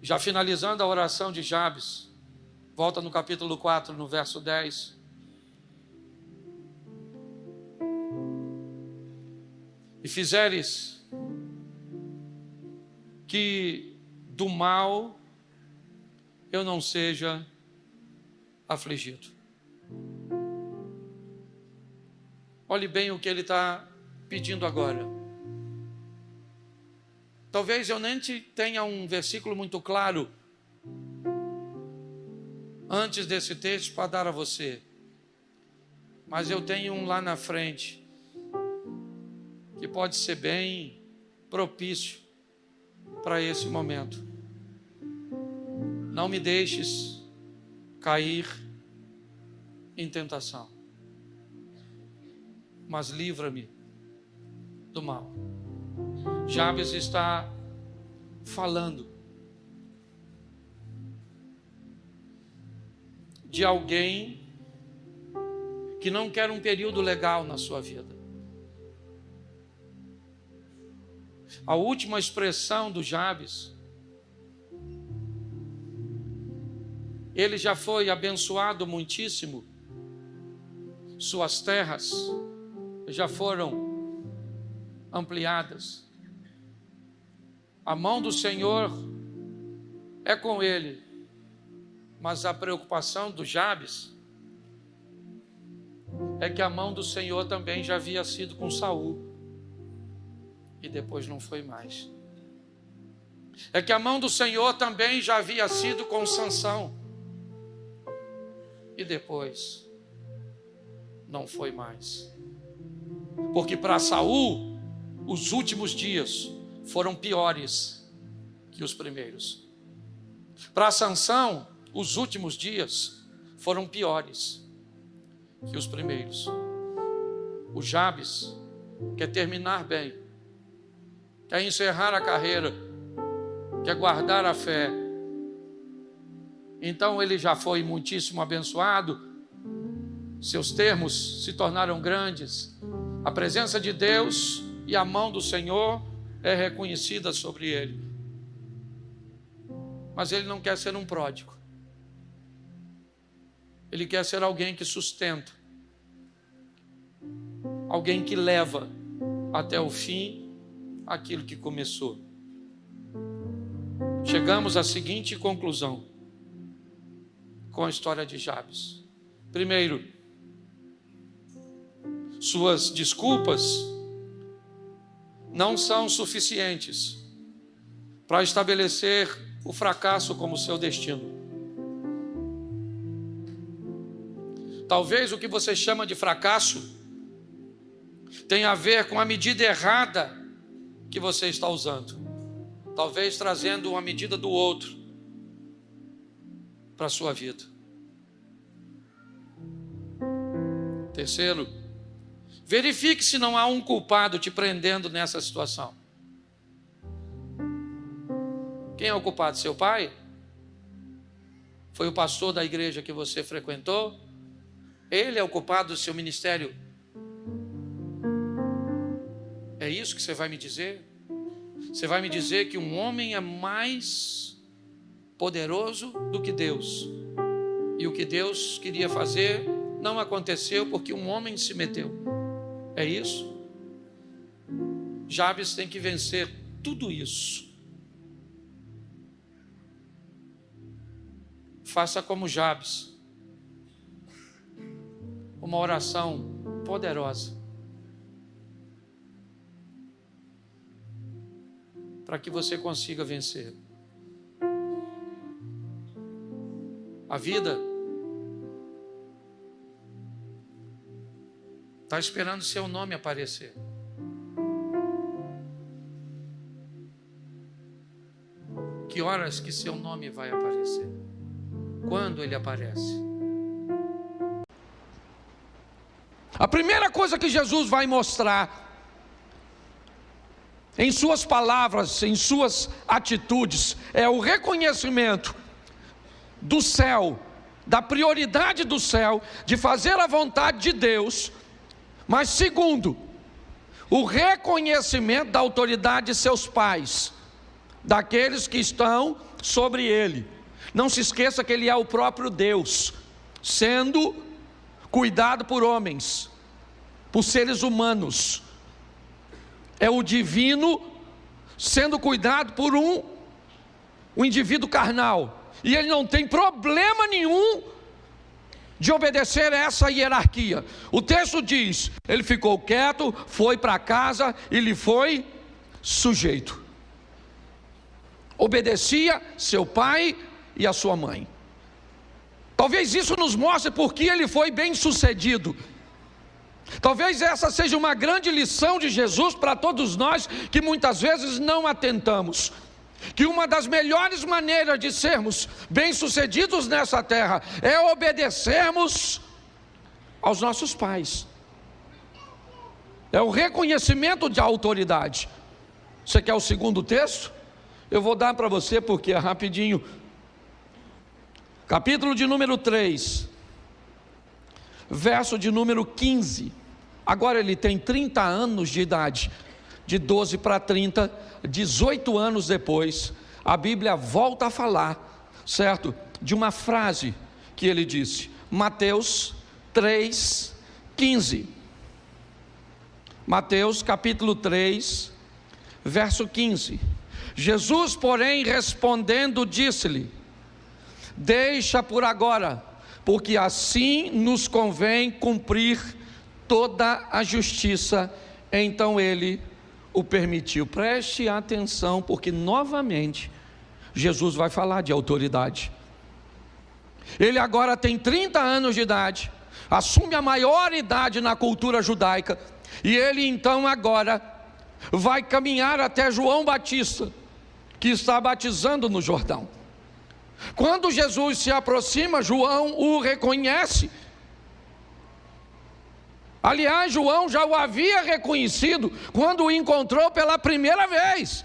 Já finalizando a oração de Jabes, volta no capítulo 4, no verso 10. E fizeres que do mal eu não seja afligido. Olhe bem o que ele está pedindo agora. Talvez eu nem tenha um versículo muito claro antes desse texto para dar a você, mas eu tenho um lá na frente que pode ser bem propício para esse momento. Não me deixes cair em tentação, mas livra-me do mal. Jabes está falando de alguém que não quer um período legal na sua vida. A última expressão do Jabes, ele já foi abençoado muitíssimo, suas terras já foram ampliadas. A mão do Senhor é com ele, mas a preocupação do Jabes é que a mão do Senhor também já havia sido com Saul e depois não foi mais. É que a mão do Senhor também já havia sido com Sansão e depois não foi mais. Porque para Saul os últimos dias foram piores que os primeiros. Para Sansão os últimos dias foram piores que os primeiros. O Jabes quer terminar bem, quer encerrar a carreira, quer guardar a fé, Então ele já foi muitíssimo abençoado, seus termos se tornaram grandes, a presença de Deus e a mão do Senhor é reconhecida sobre ele. Mas ele não quer ser um pródigo. Ele quer ser alguém que sustenta, alguém que leva até o fim aquilo que começou. Chegamos à seguinte conclusão com a história de Jabes. Primeiro, suas desculpas não são suficientes para estabelecer o fracasso como seu destino. Talvez o que você chama de fracasso tenha a ver com a medida errada que você está usando. Talvez trazendo uma medida do outro para a sua vida. Terceiro, verifique se não há um culpado te prendendo nessa situação. Quem é o culpado? Seu pai? Foi o pastor da igreja que você frequentou? Ele é o culpado do seu ministério? É isso que você vai me dizer? Você vai me dizer que um homem é mais poderoso do que Deus, e o que Deus queria fazer não aconteceu porque um homem se meteu. É isso? Jabes tem que vencer tudo isso. Faça como Jabes, uma oração poderosa, para que você consiga vencer. A vida está esperando seu nome aparecer. Que horas que seu nome vai aparecer? Quando ele aparece? A primeira coisa que Jesus vai mostrar em suas palavras, em suas atitudes, é o reconhecimento do céu, da prioridade do céu, de fazer a vontade de Deus. Mas segundo, o reconhecimento da autoridade de seus pais, daqueles que estão sobre ele. Não se esqueça que ele é o próprio Deus, sendo cuidado por homens, por seres humanos. É o divino sendo cuidado por um indivíduo carnal. E ele não tem problema nenhum de obedecer a essa hierarquia. O texto diz, ele ficou quieto, foi para casa e lhe foi sujeito. Obedecia seu pai e a sua mãe. Talvez isso nos mostre porque ele foi bem sucedido. Talvez essa seja uma grande lição de Jesus para todos nós que muitas vezes não atentamos. Que uma das melhores maneiras de sermos bem-sucedidos nessa terra é obedecermos aos nossos pais. É o reconhecimento de autoridade. Você quer o segundo texto? Eu vou dar para você porque é rapidinho. Capítulo de número 3, verso de número 15. Agora ele tem 30 anos de idade. De 12 para 30, 18 anos depois, a Bíblia volta a falar, certo? De uma frase que ele disse. Mateus 3, 15. Mateus capítulo 3, verso 15. Jesus, porém, respondendo, disse-lhe: deixa por agora, porque assim nos convém cumprir toda a justiça. Então ele o permitiu. Preste atenção, porque novamente Jesus vai falar de autoridade. Ele agora tem 30 anos de idade, assume a maior idade na cultura judaica, e ele então agora vai caminhar até João Batista, que está batizando no Jordão. Quando Jesus se aproxima, João o reconhece. Aliás, João já o havia reconhecido quando o encontrou pela primeira vez.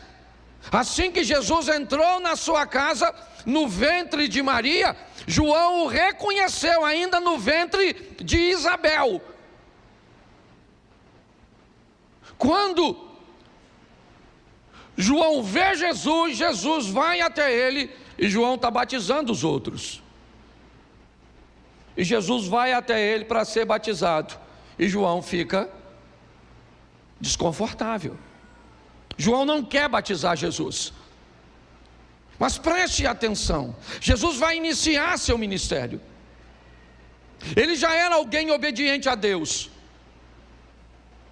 Assim que Jesus entrou na sua casa, no ventre de Maria, João o reconheceu ainda no ventre de Isabel. Quando João vê Jesus, Jesus vai até ele e João está batizando os outros. E Jesus vai até ele para ser batizado e João fica desconfortável. João não quer batizar Jesus. Mas preste atenção, Jesus vai iniciar seu ministério. Ele já era alguém obediente a Deus,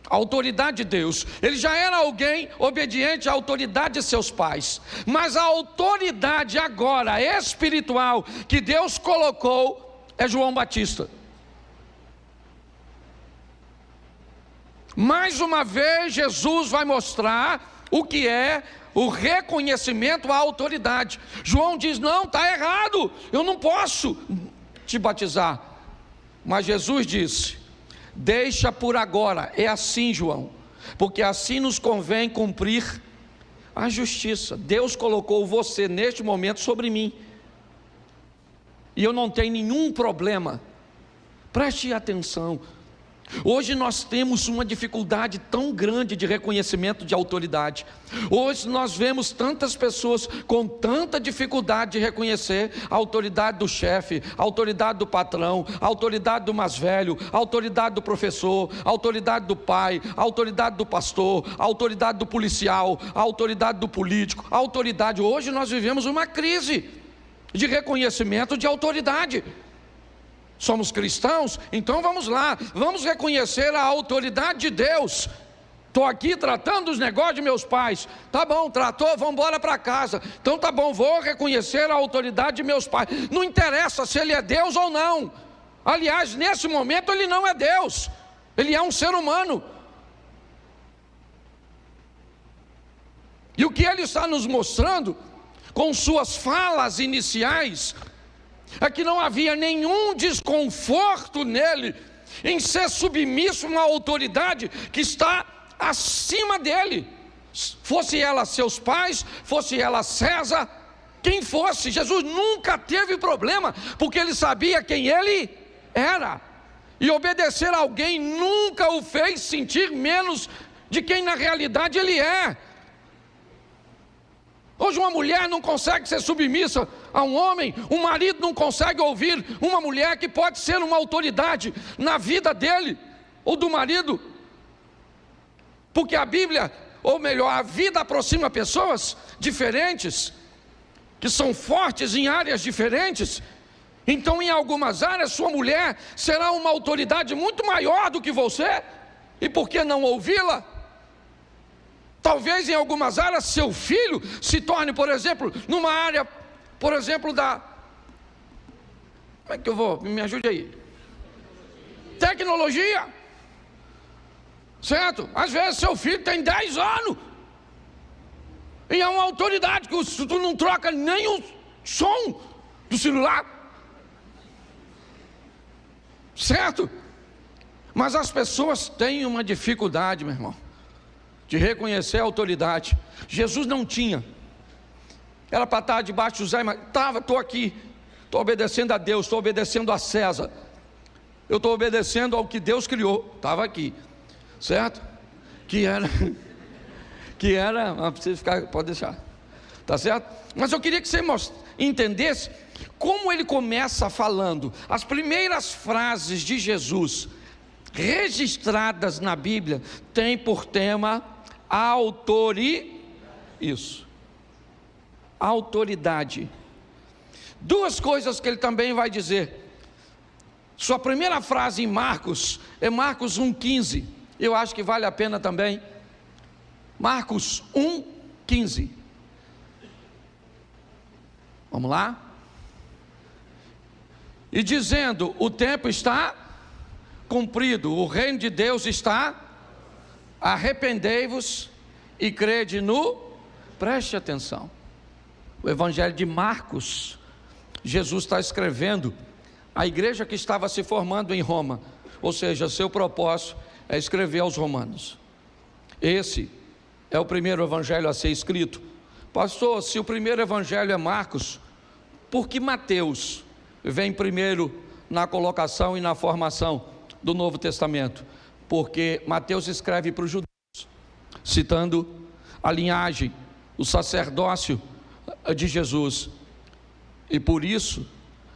a autoridade de Deus. Ele já era alguém obediente à autoridade de seus pais. Mas a autoridade agora espiritual que Deus colocou é João Batista. Mais uma vez Jesus vai mostrar o que é o reconhecimento à autoridade. João diz: não, está errado, eu não posso te batizar. Mas Jesus disse: deixa por agora, é assim, João, porque assim nos convém cumprir a justiça. Deus colocou você neste momento sobre mim, e eu não tenho nenhum problema. Preste atenção. Hoje nós temos uma dificuldade tão grande de reconhecimento de autoridade. Hoje nós vemos tantas pessoas com tanta dificuldade de reconhecer a autoridade do chefe, a autoridade do patrão, a autoridade do mais velho, a autoridade do professor, a autoridade do pai, a autoridade do pastor, a autoridade do policial, a autoridade do político, a autoridade. Hoje nós vivemos uma crise de reconhecimento de autoridade. Somos cristãos, então vamos lá, vamos reconhecer a autoridade de Deus. Estou aqui tratando os negócios de meus pais. Tá bom, tratou, vamos embora para casa. Então tá bom, vou reconhecer a autoridade de meus pais. Não interessa se ele é Deus ou não. Aliás, nesse momento ele não é Deus, ele é um ser humano. E o que ele está nos mostrando com suas falas iniciais é que não havia nenhum desconforto nele em ser submisso a uma autoridade que está acima dele, fosse ela seus pais, fosse ela César, quem fosse. Jesus nunca teve problema, porque ele sabia quem ele era, e obedecer a alguém nunca o fez sentir menos de quem na realidade ele é. Hoje uma mulher não consegue ser submissa a um homem, um marido não consegue ouvir uma mulher que pode ser uma autoridade na vida dele ou do marido, porque a Bíblia, ou melhor, a vida aproxima pessoas diferentes, que são fortes em áreas diferentes. Então em algumas áreas sua mulher será uma autoridade muito maior do que você, e por que não ouvi-la? Talvez em algumas áreas seu filho se torne, por exemplo, numa área, por exemplo, da... Como é que eu vou? Me ajude aí. Tecnologia. Certo? Às vezes seu filho tem 10 anos. E é uma autoridade que tu não troca nem o som do celular. Certo? Mas as pessoas têm uma dificuldade, meu irmão, de reconhecer a autoridade. Jesus não tinha. Era para estar debaixo de José, mas estou aqui, estou obedecendo a Deus, estou obedecendo a César, eu estou obedecendo ao que Deus criou, estava aqui, certo? Que era, não precisa ficar, pode deixar, tá certo? Mas eu queria que você entendesse como ele começa falando. As primeiras frases de Jesus registradas na Bíblia têm por tema autoridade. Duas coisas que ele também vai dizer. Sua primeira frase em Marcos é Marcos 1,15. Eu acho que vale a pena também. Marcos 1,15. Vamos lá? E dizendo: o tempo está cumprido, o reino de Deus está, arrependei-vos e crede no... Preste atenção, o evangelho de Marcos, Jesus está escrevendo a igreja que estava se formando em Roma, ou seja, seu propósito é escrever aos romanos. Esse é o primeiro evangelho a ser escrito. Pastor, se o primeiro evangelho é Marcos, por que Mateus vem primeiro na colocação e na formação do Novo Testamento? Porque Mateus escreve para os judeus, citando a linhagem, o sacerdócio de Jesus, e por isso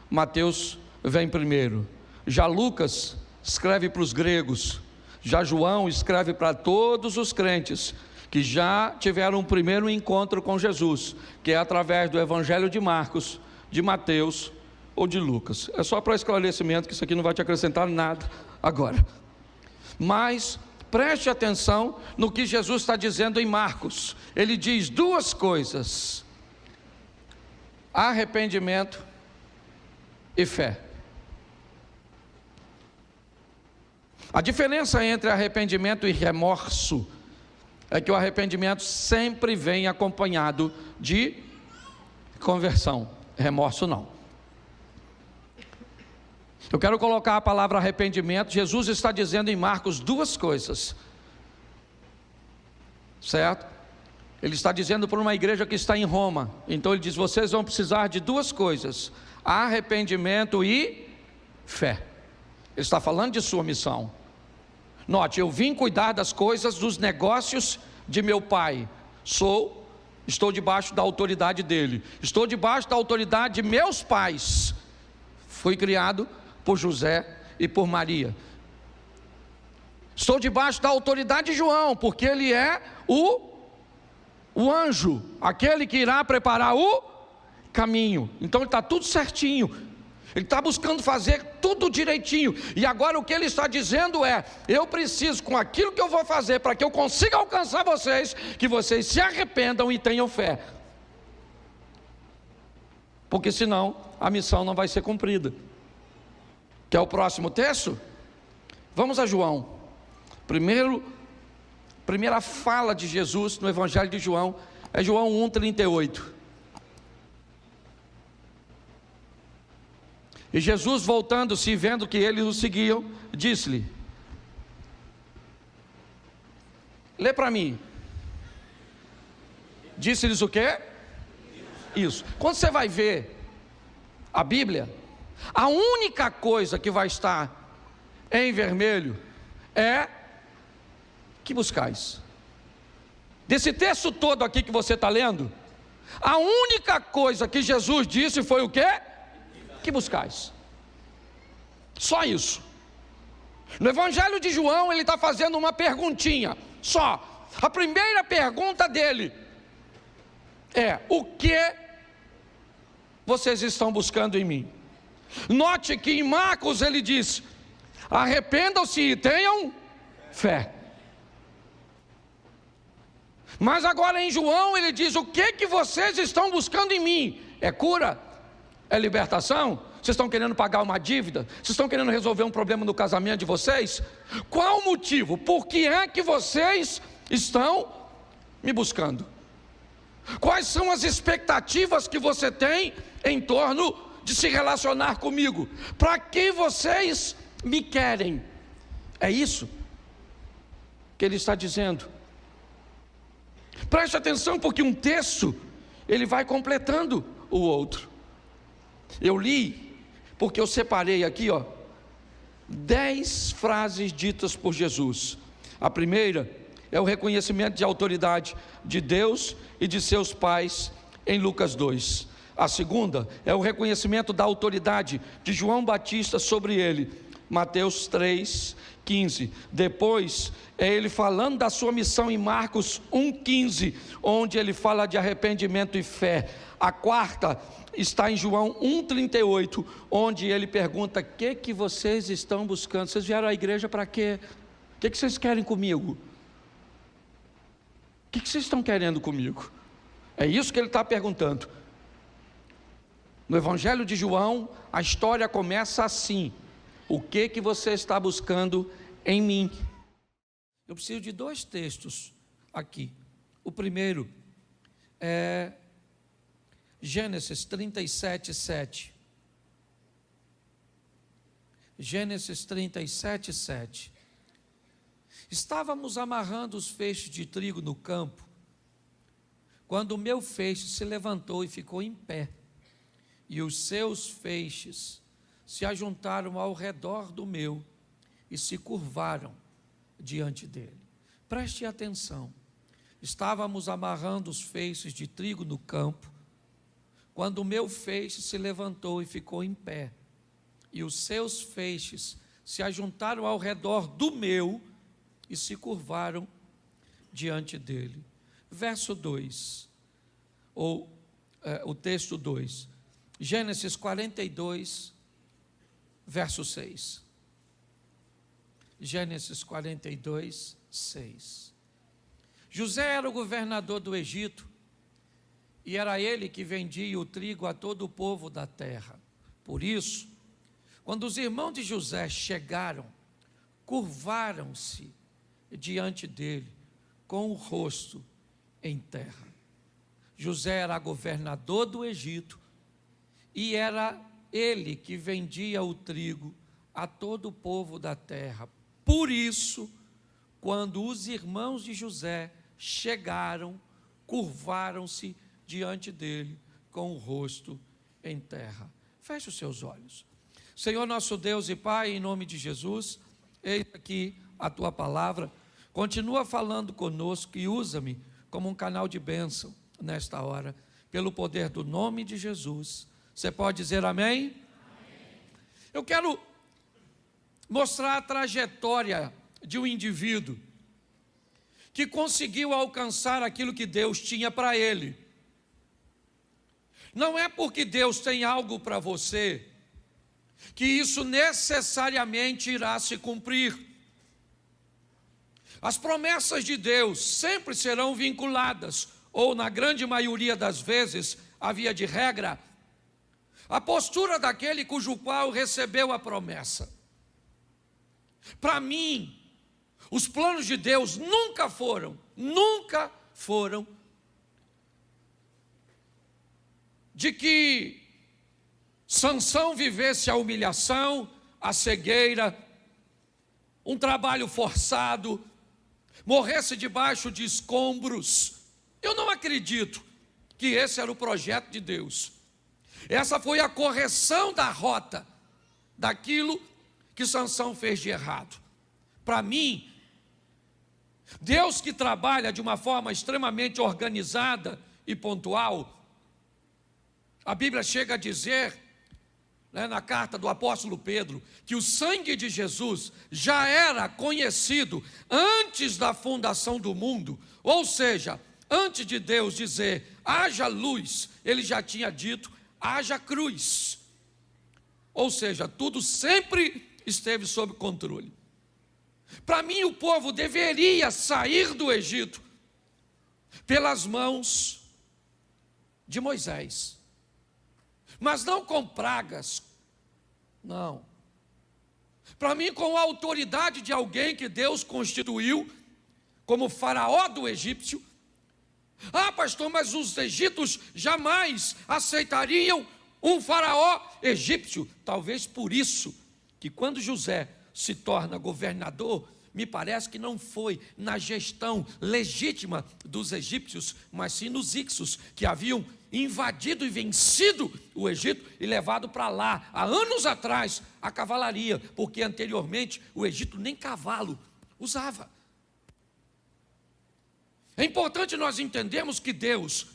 Mateus vem primeiro. Já Lucas escreve para os gregos, já João escreve para todos os crentes que já tiveram um primeiro encontro com Jesus, que é através do Evangelho de Marcos, de Mateus ou de Lucas. É só para esclarecimento, que isso aqui não vai te acrescentar nada agora. Mas preste atenção no que Jesus está dizendo em Marcos. Ele diz duas coisas: arrependimento e fé. A diferença entre arrependimento e remorso é que o arrependimento sempre vem acompanhado de conversão, remorso não. Eu quero colocar a palavra arrependimento. Jesus está dizendo em Marcos duas coisas, certo? Ele está dizendo para uma igreja que está em Roma. Então ele diz: vocês vão precisar de duas coisas: arrependimento e fé. Ele está falando de sua missão. Note, eu vim cuidar das coisas, dos negócios de meu pai. Estou debaixo da autoridade dele. Estou debaixo da autoridade de meus pais. Fui criado por José e por Maria. Estou debaixo da autoridade de João, porque ele é o anjo, aquele que irá preparar o caminho. Então ele está tudo certinho. Ele está buscando fazer tudo direitinho. E agora o que ele está dizendo é: eu preciso, com aquilo que eu vou fazer, para que eu consiga alcançar vocês, que vocês se arrependam e tenham fé. Porque senão a missão não vai ser cumprida. Quer o próximo texto? Vamos a João. Primeira fala de Jesus no Evangelho de João é João 1,38. E Jesus, voltando-se e vendo que eles o seguiam, disse-lhe: lê para mim. Disse-lhes o quê? Isso. Quando você vai ver a Bíblia, a única coisa que vai estar em vermelho é: que buscais. Desse texto todo aqui que você está lendo, a única coisa que Jesus disse foi o quê? Que buscais. Só isso. No Evangelho de João ele está fazendo uma perguntinha só. A primeira pergunta dele é: o que vocês estão buscando em mim? Note que em Marcos ele diz: arrependam-se e tenham fé. Mas agora em João ele diz: o que vocês estão buscando em mim? É cura? É libertação? Vocês estão querendo pagar uma dívida? Vocês estão querendo resolver um problema no casamento de vocês? Qual o motivo? Por que é que vocês estão me buscando? Quais são as expectativas que você tem em torno de se relacionar comigo? Para que vocês me querem? É isso que ele está dizendo. Preste atenção, porque um texto ele vai completando o outro. Eu li, porque eu separei aqui 10 frases ditas por Jesus. A primeira é o reconhecimento de autoridade de Deus e de seus pais em Lucas 2. A segunda é o reconhecimento da autoridade de João Batista sobre ele, Mateus 3,15. Depois é ele falando da sua missão em Marcos 1,15, onde ele fala de arrependimento e fé. A quarta está em João 1,38, onde ele pergunta: o que vocês estão buscando? Vocês vieram à igreja para quê? O que vocês querem comigo? O que vocês estão querendo comigo? É isso que ele está perguntando. No Evangelho de João, a história começa assim: o que você está buscando em mim? Eu preciso de 2 textos aqui. O primeiro é Gênesis 37:7. Gênesis 37:7. Estávamos amarrando os feixes de trigo no campo, quando o meu feixe se levantou e ficou em pé, e os seus feixes se ajuntaram ao redor do meu e se curvaram diante dele. Preste atenção. Estávamos amarrando os feixes de trigo no campo, quando o meu feixe se levantou e ficou em pé, e os seus feixes se ajuntaram ao redor do meu e se curvaram diante dele. Verso 2, o texto 2, Gênesis 42, verso 6. Gênesis 42, 6. José era o governador do Egito, e era ele que vendia o trigo a todo o povo da terra. Por isso, quando os irmãos de José chegaram, curvaram-se diante dele, com o rosto em terra. José era governador do Egito, e era ele que vendia o trigo a todo o povo da terra. Por isso, quando os irmãos de José chegaram, curvaram-se diante dele, com o rosto em terra. Feche os seus olhos. Senhor nosso Deus e Pai, em nome de Jesus, eis aqui a tua palavra. Continua falando conosco e usa-me como um canal de bênção nesta hora, pelo poder do nome de Jesus. Você pode dizer amém? Amém. Eu quero mostrar a trajetória de um indivíduo que conseguiu alcançar aquilo que Deus tinha para ele. Não é porque Deus tem algo para você que isso necessariamente irá se cumprir. As promessas de Deus sempre serão vinculadas, ou na grande maioria das vezes, a via de regra, a postura daquele cujo qual recebeu a promessa. Para mim, os planos de Deus nunca foram de que Sansão vivesse a humilhação, a cegueira, um trabalho forçado, morresse debaixo de escombros. Eu não acredito que esse era o projeto de Deus. Essa foi a correção da rota daquilo que Sansão fez de errado. Para mim, Deus que trabalha de uma forma extremamente organizada e pontual, a Bíblia chega a dizer, na carta do apóstolo Pedro, que o sangue de Jesus já era conhecido antes da fundação do mundo, ou seja, antes de Deus dizer, haja luz, ele já tinha dito, haja cruz. Ou seja, tudo sempre esteve sob controle. Para mim, o povo deveria sair do Egito pelas mãos de Moisés, mas não com pragas, não. Para mim, com a autoridade de alguém que Deus constituiu como faraó do egípcio. Ah, pastor, mas os egípcios jamais aceitariam um faraó egípcio. Talvez por isso que quando José se torna governador, me parece que não foi na gestão legítima dos egípcios, mas sim nos ixos, que haviam invadido e vencido o Egito e levado para lá, há anos atrás, a cavalaria, porque anteriormente o Egito nem cavalo usava. É importante nós entendermos que Deus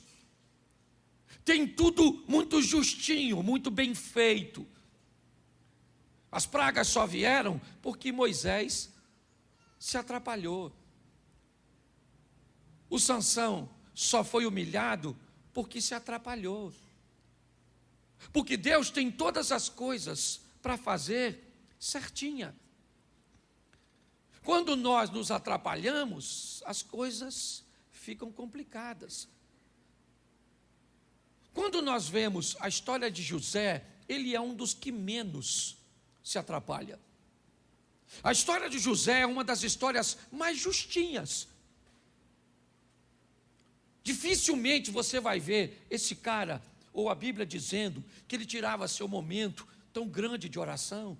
tem tudo muito justinho, muito bem feito. As pragas só vieram porque Moisés se atrapalhou. O Sansão só foi humilhado porque se atrapalhou. Porque Deus tem todas as coisas para fazer certinha. Quando nós nos atrapalhamos, as coisas ficam complicadas. Quando nós vemos a história de José, ele é um dos que menos se atrapalha. A história de José é uma das histórias mais justinhas. Dificilmente você vai ver esse cara, ou a Bíblia dizendo que ele tirava seu momento tão grande de oração,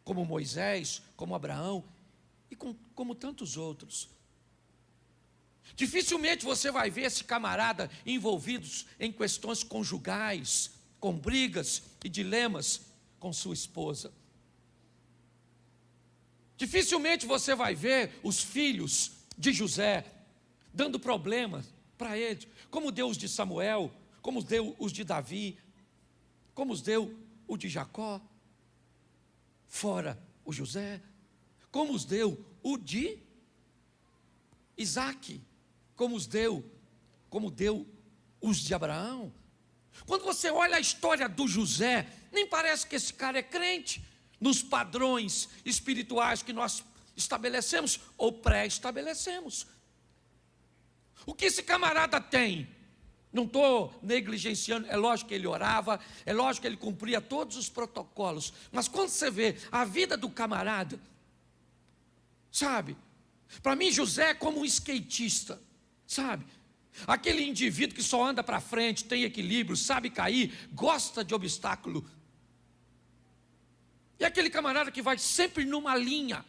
como Moisés, como Abraão, e como tantos outros. Dificilmente você vai ver esse camarada envolvido em questões conjugais, com brigas e dilemas com sua esposa. Dificilmente você vai ver os filhos de José dando problemas para ele, como deu os de Samuel, como deu os de Davi, como deu o de Jacó, fora o José, como os deu o de Isaac, como deu os de Abraão. Quando você olha a história do José, nem parece que esse cara é crente nos padrões espirituais que nós estabelecemos ou pré-estabelecemos. O que esse camarada tem? Não estou negligenciando, é lógico que ele orava, é lógico que ele cumpria todos os protocolos, mas quando você vê a vida do camarada, sabe, para mim José é como um skatista, sabe, aquele indivíduo que só anda para frente, tem equilíbrio, sabe cair, gosta de obstáculo, e aquele camarada que vai sempre numa linha,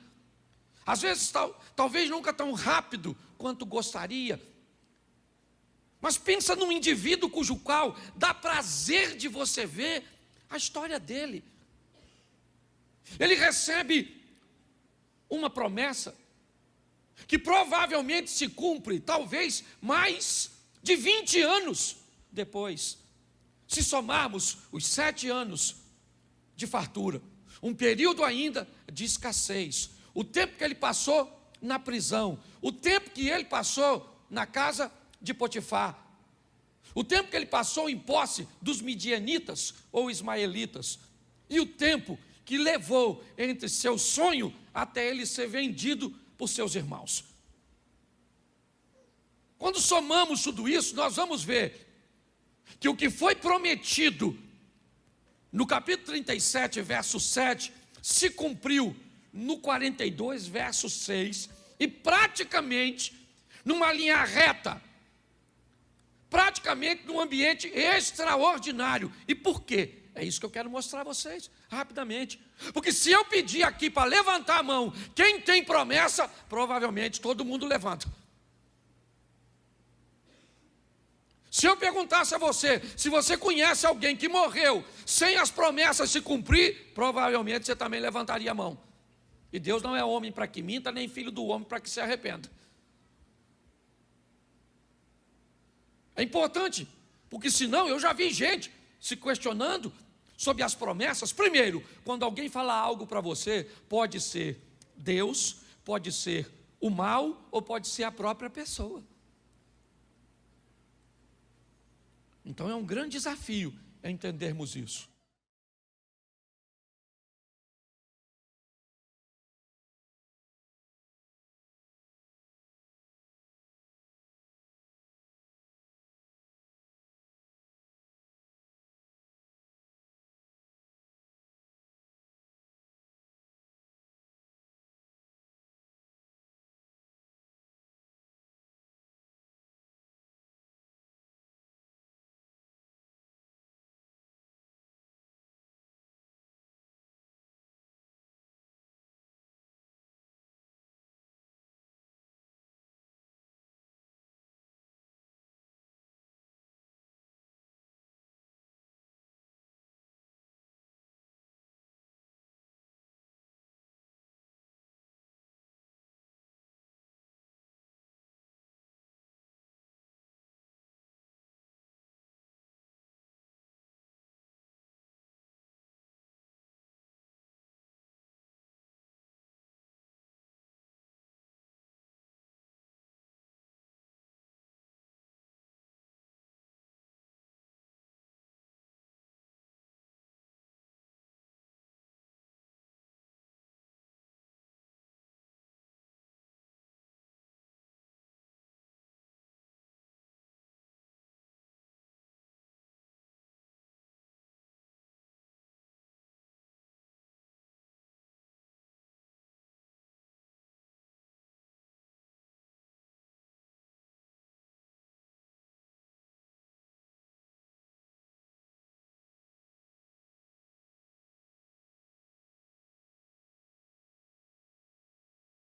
às vezes talvez nunca tão rápido quanto gostaria, mas pensa num indivíduo cujo qual dá prazer de você ver a história dele. Ele recebe uma promessa que provavelmente se cumpre, talvez mais de 20 anos depois. Se somarmos os 7 anos de fartura, um período ainda de escassez, o tempo que ele passou na prisão, o tempo que ele passou na casa de Potifar, o tempo que ele passou em posse dos midianitas ou ismaelitas, e o tempo que levou entre seu sonho até ele ser vendido por seus irmãos. Quando somamos tudo isso, nós vamos ver que o que foi prometido no capítulo 37, verso 7, se cumpriu no 42, verso 6, e praticamente numa linha reta, praticamente num ambiente extraordinário. E por quê? É isso que eu quero mostrar a vocês, rapidamente. Porque se eu pedir aqui para levantar a mão, quem tem promessa, provavelmente todo mundo levanta. Se eu perguntasse a você, se você conhece alguém que morreu sem as promessas se cumprir, provavelmente você também levantaria a mão. E Deus não é homem para que minta, nem filho do homem para que se arrependa. É importante, porque senão eu já vi gente se questionando sobre as promessas. Primeiro, quando alguém fala algo para você, pode ser Deus, pode ser o mal, ou pode ser a própria pessoa. Então é um grande desafio entendermos isso.